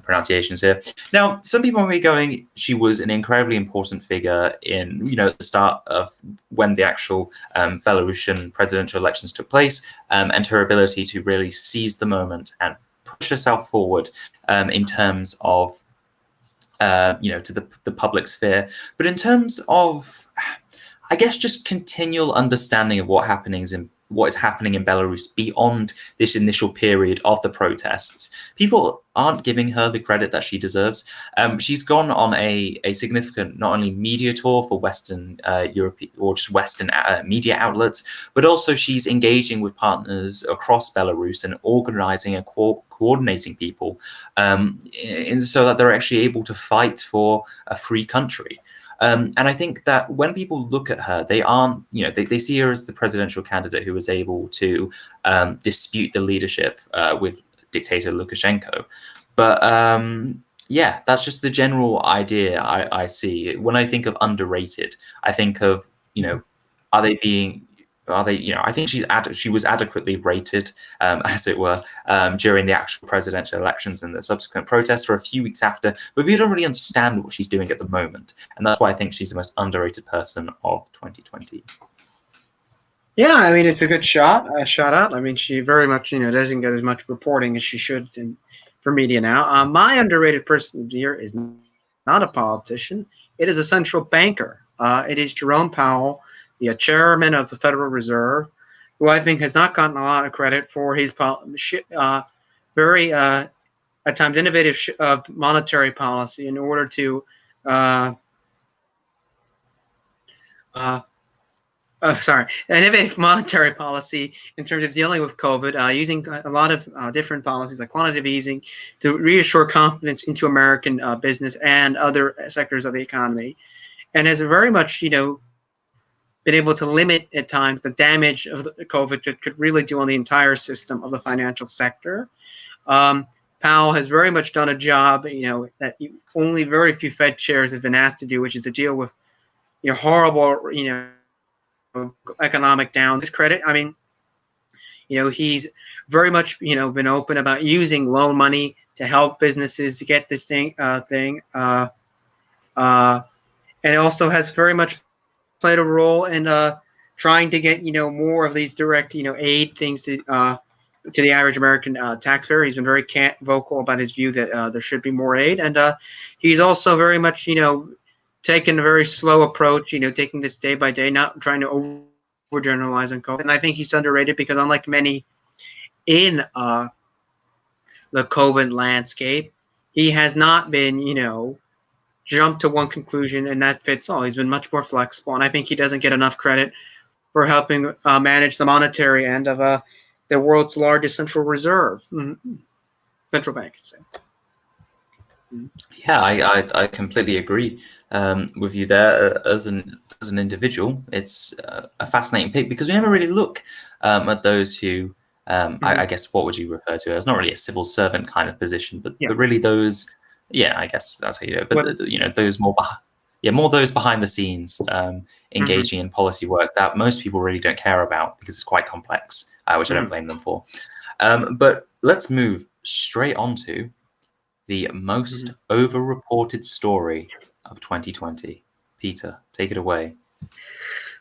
pronunciations here. Now, some people may be going, she was an incredibly important figure in, the start of when the actual Belarusian presidential elections took place, and her ability to really seize the moment and push herself forward in terms of, to the public sphere. But in terms of, I guess, just continual understanding of what is happening in Belarus beyond this initial period of the protests, people aren't giving her the credit that she deserves. She's gone on a significant, not only media tour for Western Europe or just Western media outlets, but also she's engaging with partners across Belarus and organizing and coordinating people so that they're actually able to fight for a free country. And I think that when people look at her, they aren't, they see her as the presidential candidate who was able to dispute the leadership with dictator Lukashenko. But yeah, that's just the general idea I see. When I think of underrated, I think of, I think she was adequately rated, as it were, during the actual presidential elections and the subsequent protests for a few weeks after, but we don't really understand what she's doing at the moment. And that's why I think she's the most underrated person of 2020. Yeah, I mean, it's a good shout out. I mean, she very much, doesn't get as much reporting as she should for media now. My underrated person of the year is not a politician. It is a central banker. It is Jerome Powell, the chairman of the Federal Reserve, who I think has not gotten a lot of credit for his very at times innovative monetary policy in order to innovative monetary policy in terms of dealing with COVID, using a lot of different policies like quantitative easing to reassure confidence into American business and other sectors of the economy, and has very much, been able to limit at times the damage of the COVID could really do on the entire system of the financial sector. Powell has very much done a job, that only very few Fed chairs have been asked to do, which is to deal with, horrible, economic down. His credit, I mean, he's very much, been open about using loan money to help businesses to get this and also has very much played a role in trying to get, more of these direct, aid things to the average American taxpayer. He's been very vocal about his view that there should be more aid, and he's also very much, taken a very slow approach, taking this day by day, not trying to overgeneralize on COVID. And I think he's underrated because, unlike many in the COVID landscape, he has not been, jump to one conclusion and that fits all. He's been much more flexible, and I think he doesn't get enough credit for helping manage the monetary end of the world's largest central reserve, central bank. I'd say. Yeah, I completely agree with you there. As an individual, it's a fascinating pick because we never really look at those who, I guess, what would you refer to as not really a civil servant kind of position, but really those. Yeah, I guess that's how you do it. But those more those behind the scenes, engaging in policy work that most people really don't care about because it's quite complex, which I don't blame them for. But let's move straight on to the most overreported story of 2020. Peter, take it away.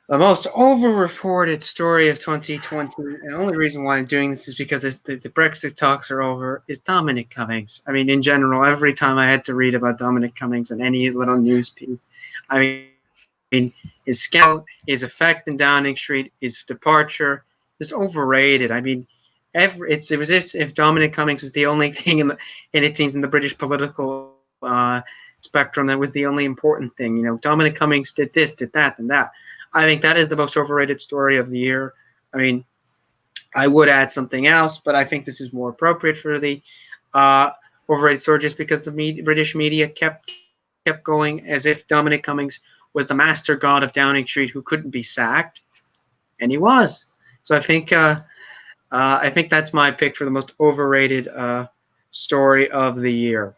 The most overreported story of 2020, and the only reason why I'm doing this is because the Brexit talks are over, is Dominic Cummings. I mean, in general, every time I had to read about Dominic Cummings in any little news piece, I mean, his scandal, his effect in Downing Street, his departure is overrated. I mean, it was this if Dominic Cummings was the only thing and it seems in the British political spectrum that was the only important thing. Dominic Cummings did this, did that, and that. I think that is the most overrated story of the year. I mean, I would add something else, but I think this is more appropriate for the overrated story just because the British media kept going as if Dominic Cummings was the master god of Downing Street who couldn't be sacked, and he was. So I think that's my pick for the most overrated story of the year.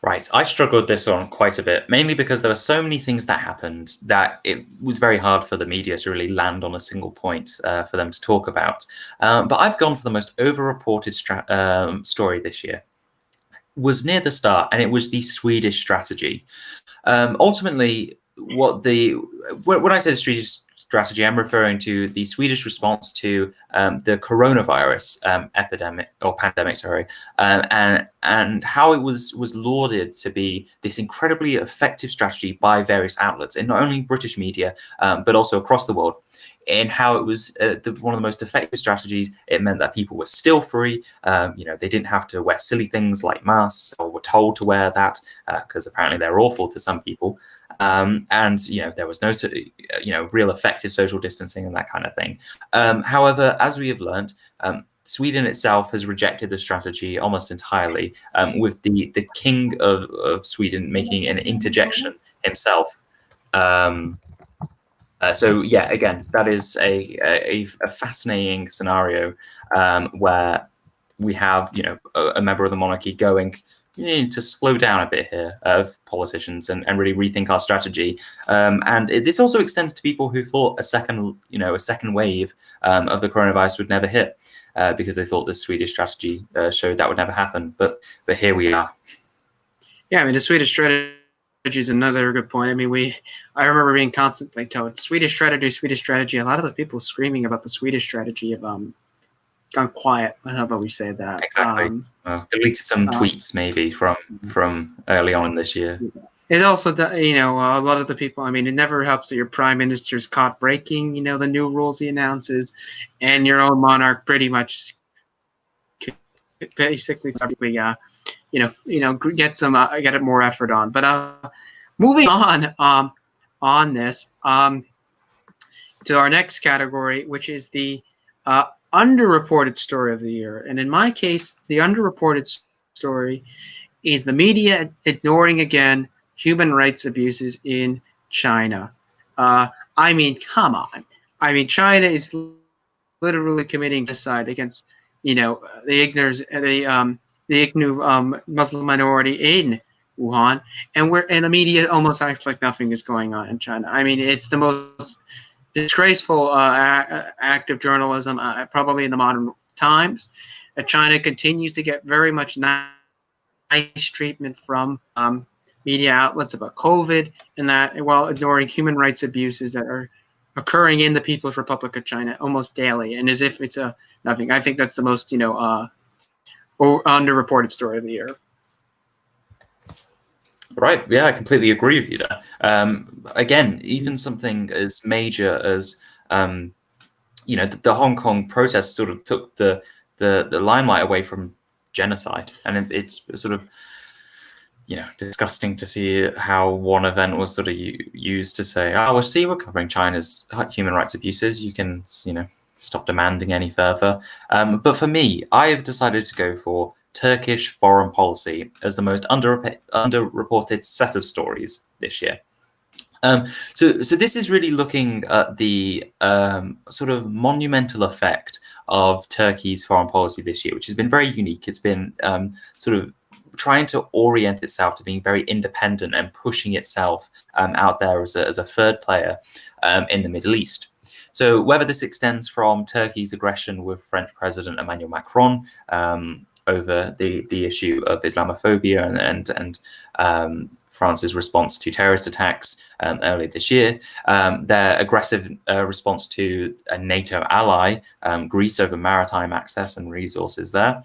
Right, I struggled with this one quite a bit, mainly because there were so many things that happened that it was very hard for the media to really land on a single point for them to talk about. But I've gone for the most overreported story this year. It was near the start, and it was the Swedish strategy. Ultimately, when I say the Swedish strategy, I'm referring to the Swedish response to the coronavirus epidemic or pandemic, and how it was lauded to be this incredibly effective strategy by various outlets in not only British media but also across the world. In how it was one of the most effective strategies. It meant that people were still free. They didn't have to wear silly things like masks, or were told to wear that because apparently they're awful to some people. And there was no real effective social distancing and that kind of thing. However, as we have learned, Sweden itself has rejected the strategy almost entirely, with the king of Sweden making an interjection himself. So yeah, again, that is a fascinating scenario where we have a member of the monarchy going, you need to slow down a bit here of politicians and really rethink our strategy. And this also extends to people who thought a second wave of the coronavirus would never hit because they thought the Swedish strategy showed that would never happen. But here we are. Yeah, I mean, the Swedish strategy is another good point. I mean, I remember being constantly told Swedish strategy. A lot of the people screaming about the Swedish strategy have gone quiet. How about we say that? Exactly. Deleted some tweets maybe from early on in this year. It also, a lot of the people. I mean, it never helps that your prime minister's caught breaking, the new rules he announces, and your own monarch pretty much, basically, get it more effort on. But moving on this, to our next category, which is the underreported story of the year. And in my case, the underreported story is the media ignoring again human rights abuses in China. I mean, come on. I mean, China is literally committing genocide against, the Ignu Muslim minority in Wuhan, and the media almost acts like nothing is going on in China. I mean, it's the most disgraceful act of journalism probably in the modern times. China continues to get very much nice treatment from media outlets about COVID, and that while ignoring human rights abuses that are occurring in the People's Republic of China almost daily, and as if it's nothing. I think that's the most underreported story of the year. Right. Yeah, I completely agree with you there. Again, even something as major as the Hong Kong protests sort of took the limelight away from genocide, and it's sort of disgusting to see how one event was sort of used to say, "Oh, well, see, we're covering China's human rights abuses. You can stop demanding any further." But for me, I have decided to go for Turkish foreign policy as the most underreported set of stories this year. So this is really looking at the sort of monumental effect of Turkey's foreign policy this year, which has been very unique. It's been sort of trying to orient itself to being very independent and pushing itself out there as a third player in the Middle East. So whether this extends from Turkey's aggression with French President Emmanuel Macron over the issue of Islamophobia and France's response to terrorist attacks earlier this year, their aggressive response to a NATO ally, Greece, over maritime access and resources there.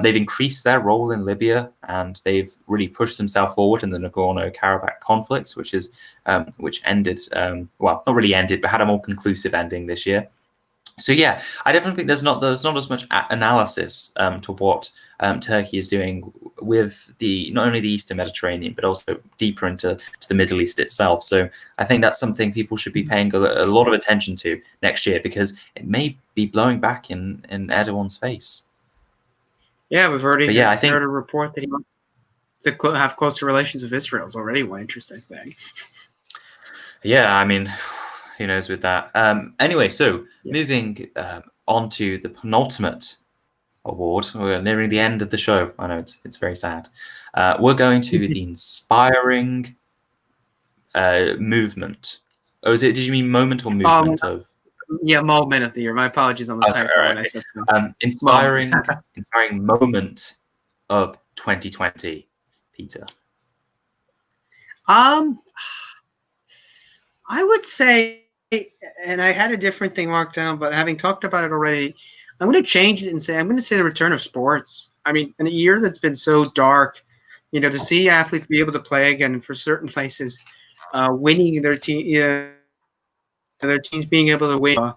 They've increased their role in Libya, and they've really pushed themselves forward in the Nagorno-Karabakh conflict, which ended, well, not really ended, but had a more conclusive ending this year. So yeah, I definitely think there's not as much analysis to what Turkey is doing with not only the Eastern Mediterranean, but also deeper into the Middle East itself. So I think that's something people should be paying a lot of attention to next year, because it may be blowing back in Erdogan's face. Yeah, we've already heard a report that he wants to have closer relations with Israel. Is already one interesting thing. Yeah, I mean, who knows with that. Anyway, so moving on to the penultimate award. We're nearing the end of the show. I know it's very sad. We're going to the inspiring movement. Oh, did you mean moment or movement of? Yeah, moment of the year. My apologies on the typo when I said inspiring moment of 2020, Peter. I would say, and I had a different thing marked down, but having talked about it already, I'm going to change it and say I'm going to say the return of sports. I mean, in a year that's been so dark, to see athletes be able to play again, and for certain places, winning their teams being able to win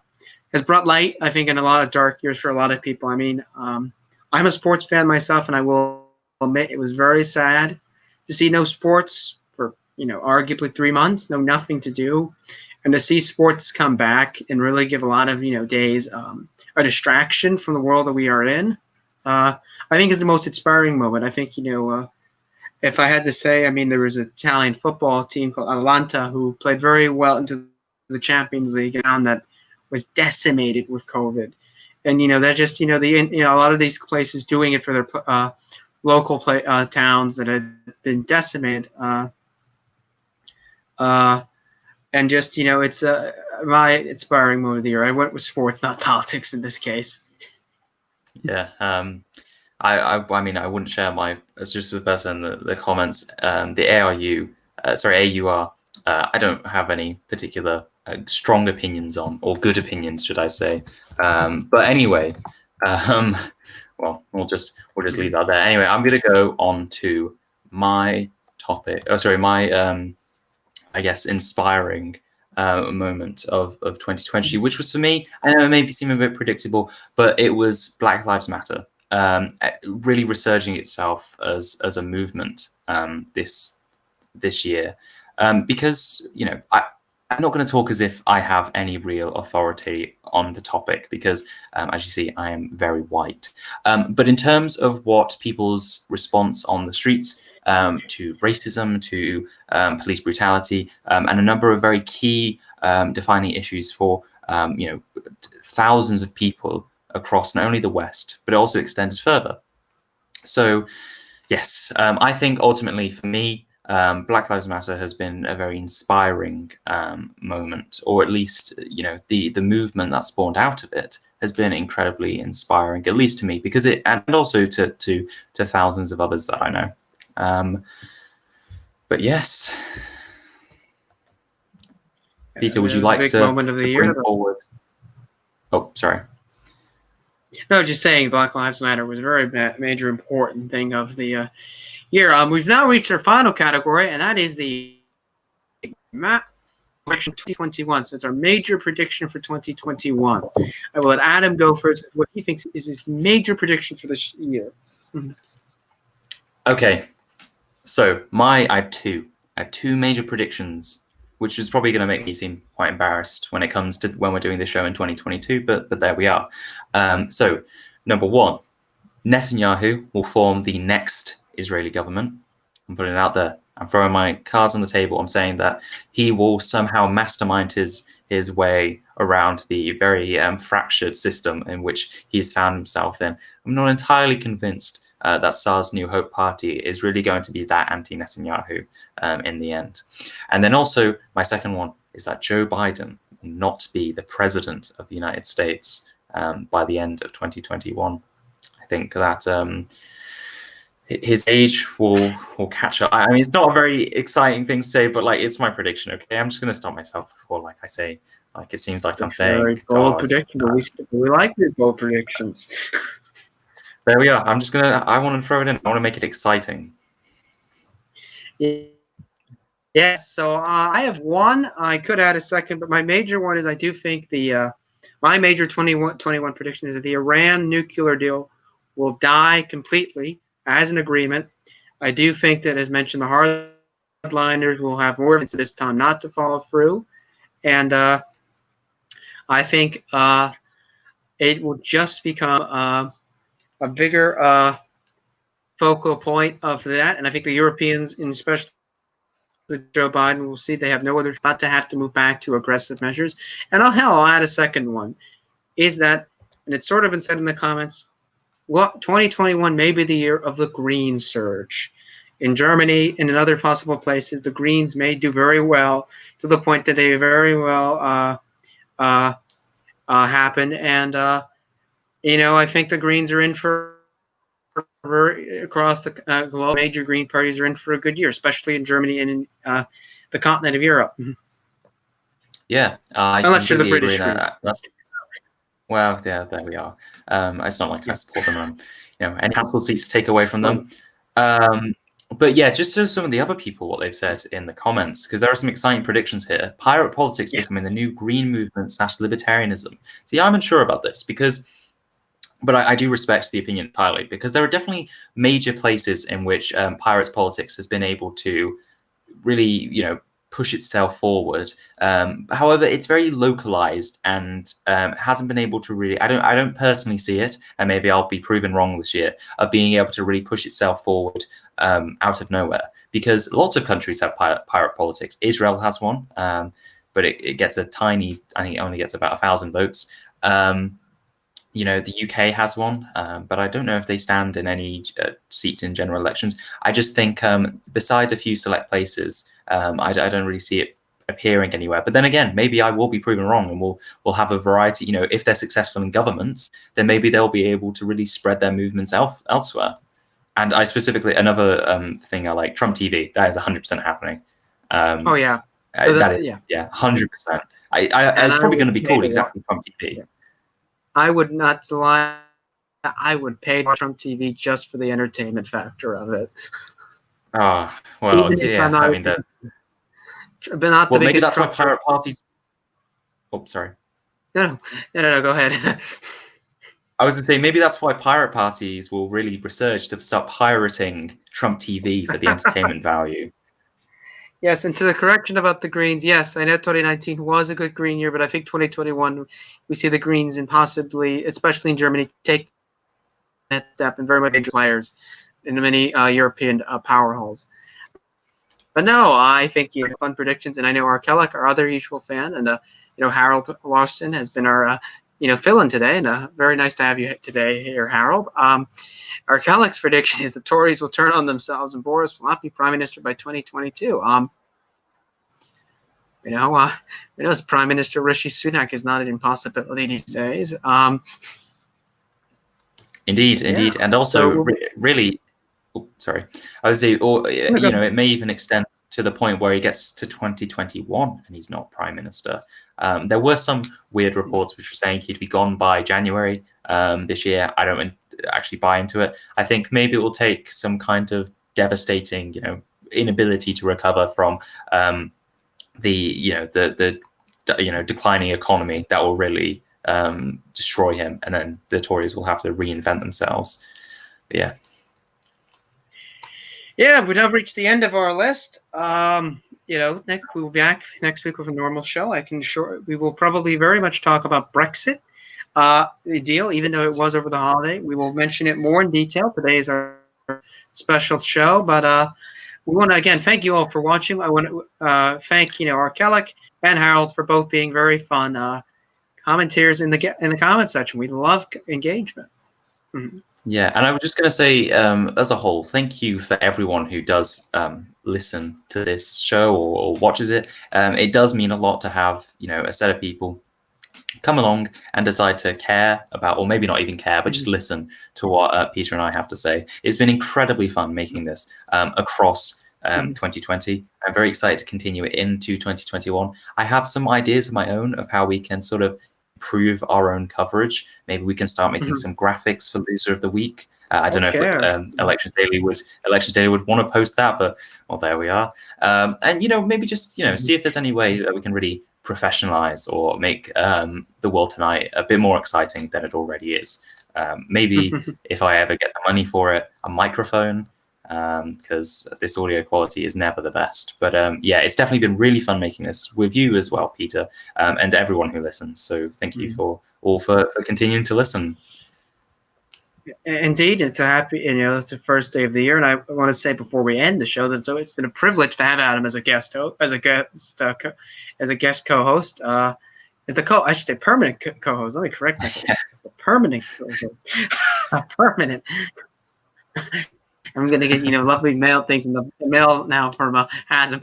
has brought light, I think, in a lot of dark years for a lot of people. I mean, I'm a sports fan myself, and I will admit it was very sad to see no sports for arguably 3 months, nothing to do, and to see sports come back and really give a lot of days a distraction from the world that we are in. I think is the most inspiring moment. I think if I had to say, I mean, there was an Italian football team called Atalanta who played very well into the Champions League and that was decimated with COVID, and that just a lot of these places doing it for their local towns that had been decimated. And just it's my inspiring moment of the year. I went with sports, not politics in this case. Yeah, I mean, I wouldn't share as just a person the comments. The AUR. I don't have any particular strong opinions on, or good opinions, should I say? But anyway, well, we'll just leave that there. Anyway, I'm gonna go on to my topic. Oh, sorry, my I guess inspiring moment of 2020, which was for me, I know it maybe seem a bit predictable, but it was Black Lives Matter, really resurging itself as a movement this year, because I'm not going to talk as if I have any real authority on the topic because, as you see, I am very white. But in terms of what people's response on the streets to racism, to police brutality, and a number of very key defining issues for thousands of people across not only the West but also extended further. So, yes, I think ultimately for me, Black Lives Matter has been a very inspiring moment, or at least the movement that spawned out of it has been incredibly inspiring, at least to me, because and also to thousands of others that I know. But yes, Peter, would you like to bring forward? Oh, sorry. No, just saying Black Lives Matter was a very major important thing of the year. We've now reached our final category, and that is the map prediction 2021. So it's our major prediction for 2021. I will let Adam go first. What he thinks is his major prediction for this year. Okay, so I have two major predictions, which is probably going to make me seem quite embarrassed when it comes to when we're doing the show in 2022, but there we are. So, number one, Netanyahu will form the next Israeli government. I'm putting it out there. I'm throwing my cards on the table. I'm saying that he will somehow mastermind his way around the very fractured system in which he's found himself in. I'm not entirely convinced that Sa'ar's New Hope Party is really going to be that anti-Netanyahu in the end. And then also, my second one is that Joe Biden will not be the president of the United States by the end of 2021. I think that his age will catch up. I mean, it's not a very exciting thing to say, but it's my prediction. Okay, I'm just going to stop myself before, I say, it seems like I'm saying. Very bold prediction. We like these bold predictions. There we are. I want to throw it in. I want to make it exciting. Yes. So I have one. I could add a second, but my major one is I do think my major 2021 prediction is that the Iran nuclear deal will die completely as an agreement. I do think that, as mentioned, the hardliners will have more evidence this time not to follow through. And I think it will just become a bigger focal point of that. And I think the Europeans, and especially Joe Biden, will see they have no other but to have to move back to aggressive measures. And I'll add a second one, is that, and it's sort of been said in the comments, 2021 may be the year of the green surge. In Germany and in other possible places, the Greens may do very well, to the point that they very well happen. And I think the Greens are in for across the globe. Major Green parties are in for a good year, especially in Germany and in the continent of Europe. Yeah, unless you're the British Greens. Well, yeah, there we are. It's not like I support them on, any council seats to take away from them. But yeah, just to some of the other people, what they've said in the comments, because there are some exciting predictions here. Pirate politics becoming the new green movement / libertarianism. See, I'm unsure about this but I do respect the opinion entirely, because there are definitely major places in which pirates politics has been able to really, push itself forward. However, it's very localized and hasn't been able to really. I don't personally see it, and maybe I'll be proven wrong this year, of being able to really push itself forward out of nowhere. Because lots of countries have pirate politics. Israel has one, but it gets a tiny. I think it only gets about 1,000 votes. The UK has one, but I don't know if they stand in any seats in general elections. I just think, besides a few select places, I don't really see it appearing anywhere. But then again, maybe I will be proven wrong, and we'll have a variety. If they're successful in governments, then maybe they'll be able to really spread their movements elsewhere. And I specifically, another thing I like, Trump TV. That is 100% happening. Oh yeah, that is 100%. It's probably going to be called exactly Trump TV. Yeah. I would not lie. I would pay Trump TV just for the entertainment factor of it. Ah, well, Even if dear. I'm not, I mean, there's. but not the Well, maybe biggest that's why Trump. pirate parties. Oh, sorry. No, go ahead. I was going to say maybe that's why pirate parties will really resurge to start pirating Trump TV for the entertainment value. Yes, and to the correction about the Greens, yes, I know 2019 was a good green year, but I think 2021 we see the Greens and possibly, especially in Germany, take that step and very much major players in many European power holes. But no, I think you have fun predictions, and I know Arkelic, our other usual fan, and Harold Lawson has been our fill-in today, and very nice to have you today here, Harold. Arkelic's prediction is the Tories will turn on themselves, and Boris will not be prime minister by 2022. As Prime Minister Rishi Sunak is not an impossibility these days. Indeed, Yeah. indeed, and also really. Oh, sorry, I was saying, or it may even extend to the point where he gets to 2021 and he's not prime minister. There were some weird reports which were saying he'd be gone by January this year. I don't actually buy into it. I think maybe it will take some kind of devastating, inability to recover from the declining economy that will really destroy him, and then the Tories will have to reinvent themselves. But yeah. Yeah, we've now reached the end of our list. Next we will be back next week with a normal show. We will probably very much talk about Brexit, the deal, even though it was over the holiday. We will mention it more in detail. Today is our special show, but we want to again thank you all for watching. I want to thank Arkelic and Harold for both being very fun commentators in the comment section. We love engagement. Mm-hmm. Yeah, and I was just going to say, as a whole, thank you for everyone who does listen to this show or watches it. It does mean a lot to have, a set of people come along and decide to care about, or maybe not even care, but just listen to what Peter and I have to say. It's been incredibly fun making this across 2020. I'm very excited to continue it into 2021. I have some ideas of my own of how we can sort of improve our own coverage. Maybe we can start making some graphics for Loser of the Week. I don't know if Elections Daily would want to post that, but well, there we are. And maybe just see if there's any way that we can really professionalize or make The World Tonight a bit more exciting than it already is. Maybe if I ever get the money for it, a microphone, because this audio quality is never the best. But it's definitely been really fun making this with you as well, Peter, and everyone who listens. So thank you for continuing to listen. Indeed, it's it's the first day of the year, and I want to say before we end the show that it's been a privilege to have Adam as a guest co-host. I should say permanent co-host. Let me correct myself. Permanent co-host. Permanent. I'm gonna get lovely mail things in the mail now from Adam.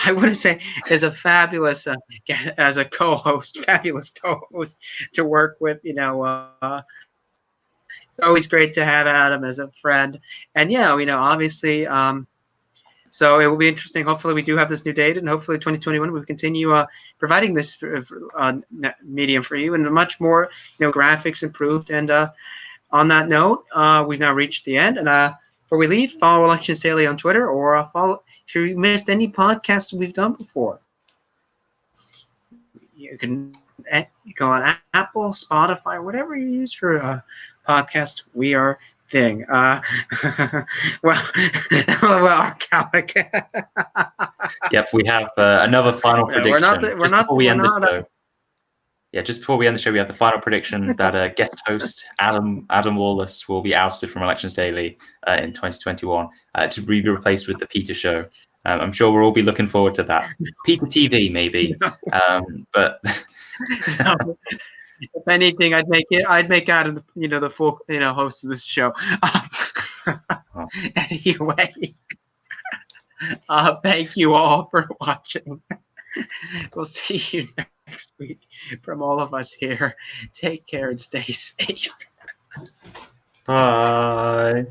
I wouldn't say is a fabulous as a co-host, fabulous co-host to work with. It's always great to have Adam as a friend, and obviously. So it will be interesting. Hopefully, we do have this new data, and hopefully, 2021 we continue providing this medium for you, and much more, graphics improved. And on that note, we've now reached the end. And before we leave, follow Elections Daily on Twitter, or follow if you missed any podcasts we've done before. You can go on Apple, Spotify, whatever you use for podcast. We are thing. Arkelic. Yep, we have another final prediction. Just before we end the show, we have the final prediction that guest host Adam Lawless will be ousted from Elections Daily in 2021 to be replaced with the Peter Show. I'm sure we'll all be looking forward to that. Peter TV, maybe, but. No. If anything, I'd make Adam the full host of this show. Anyway, thank you all for watching. We'll see you next week from all of us here. Take care and stay safe. Bye.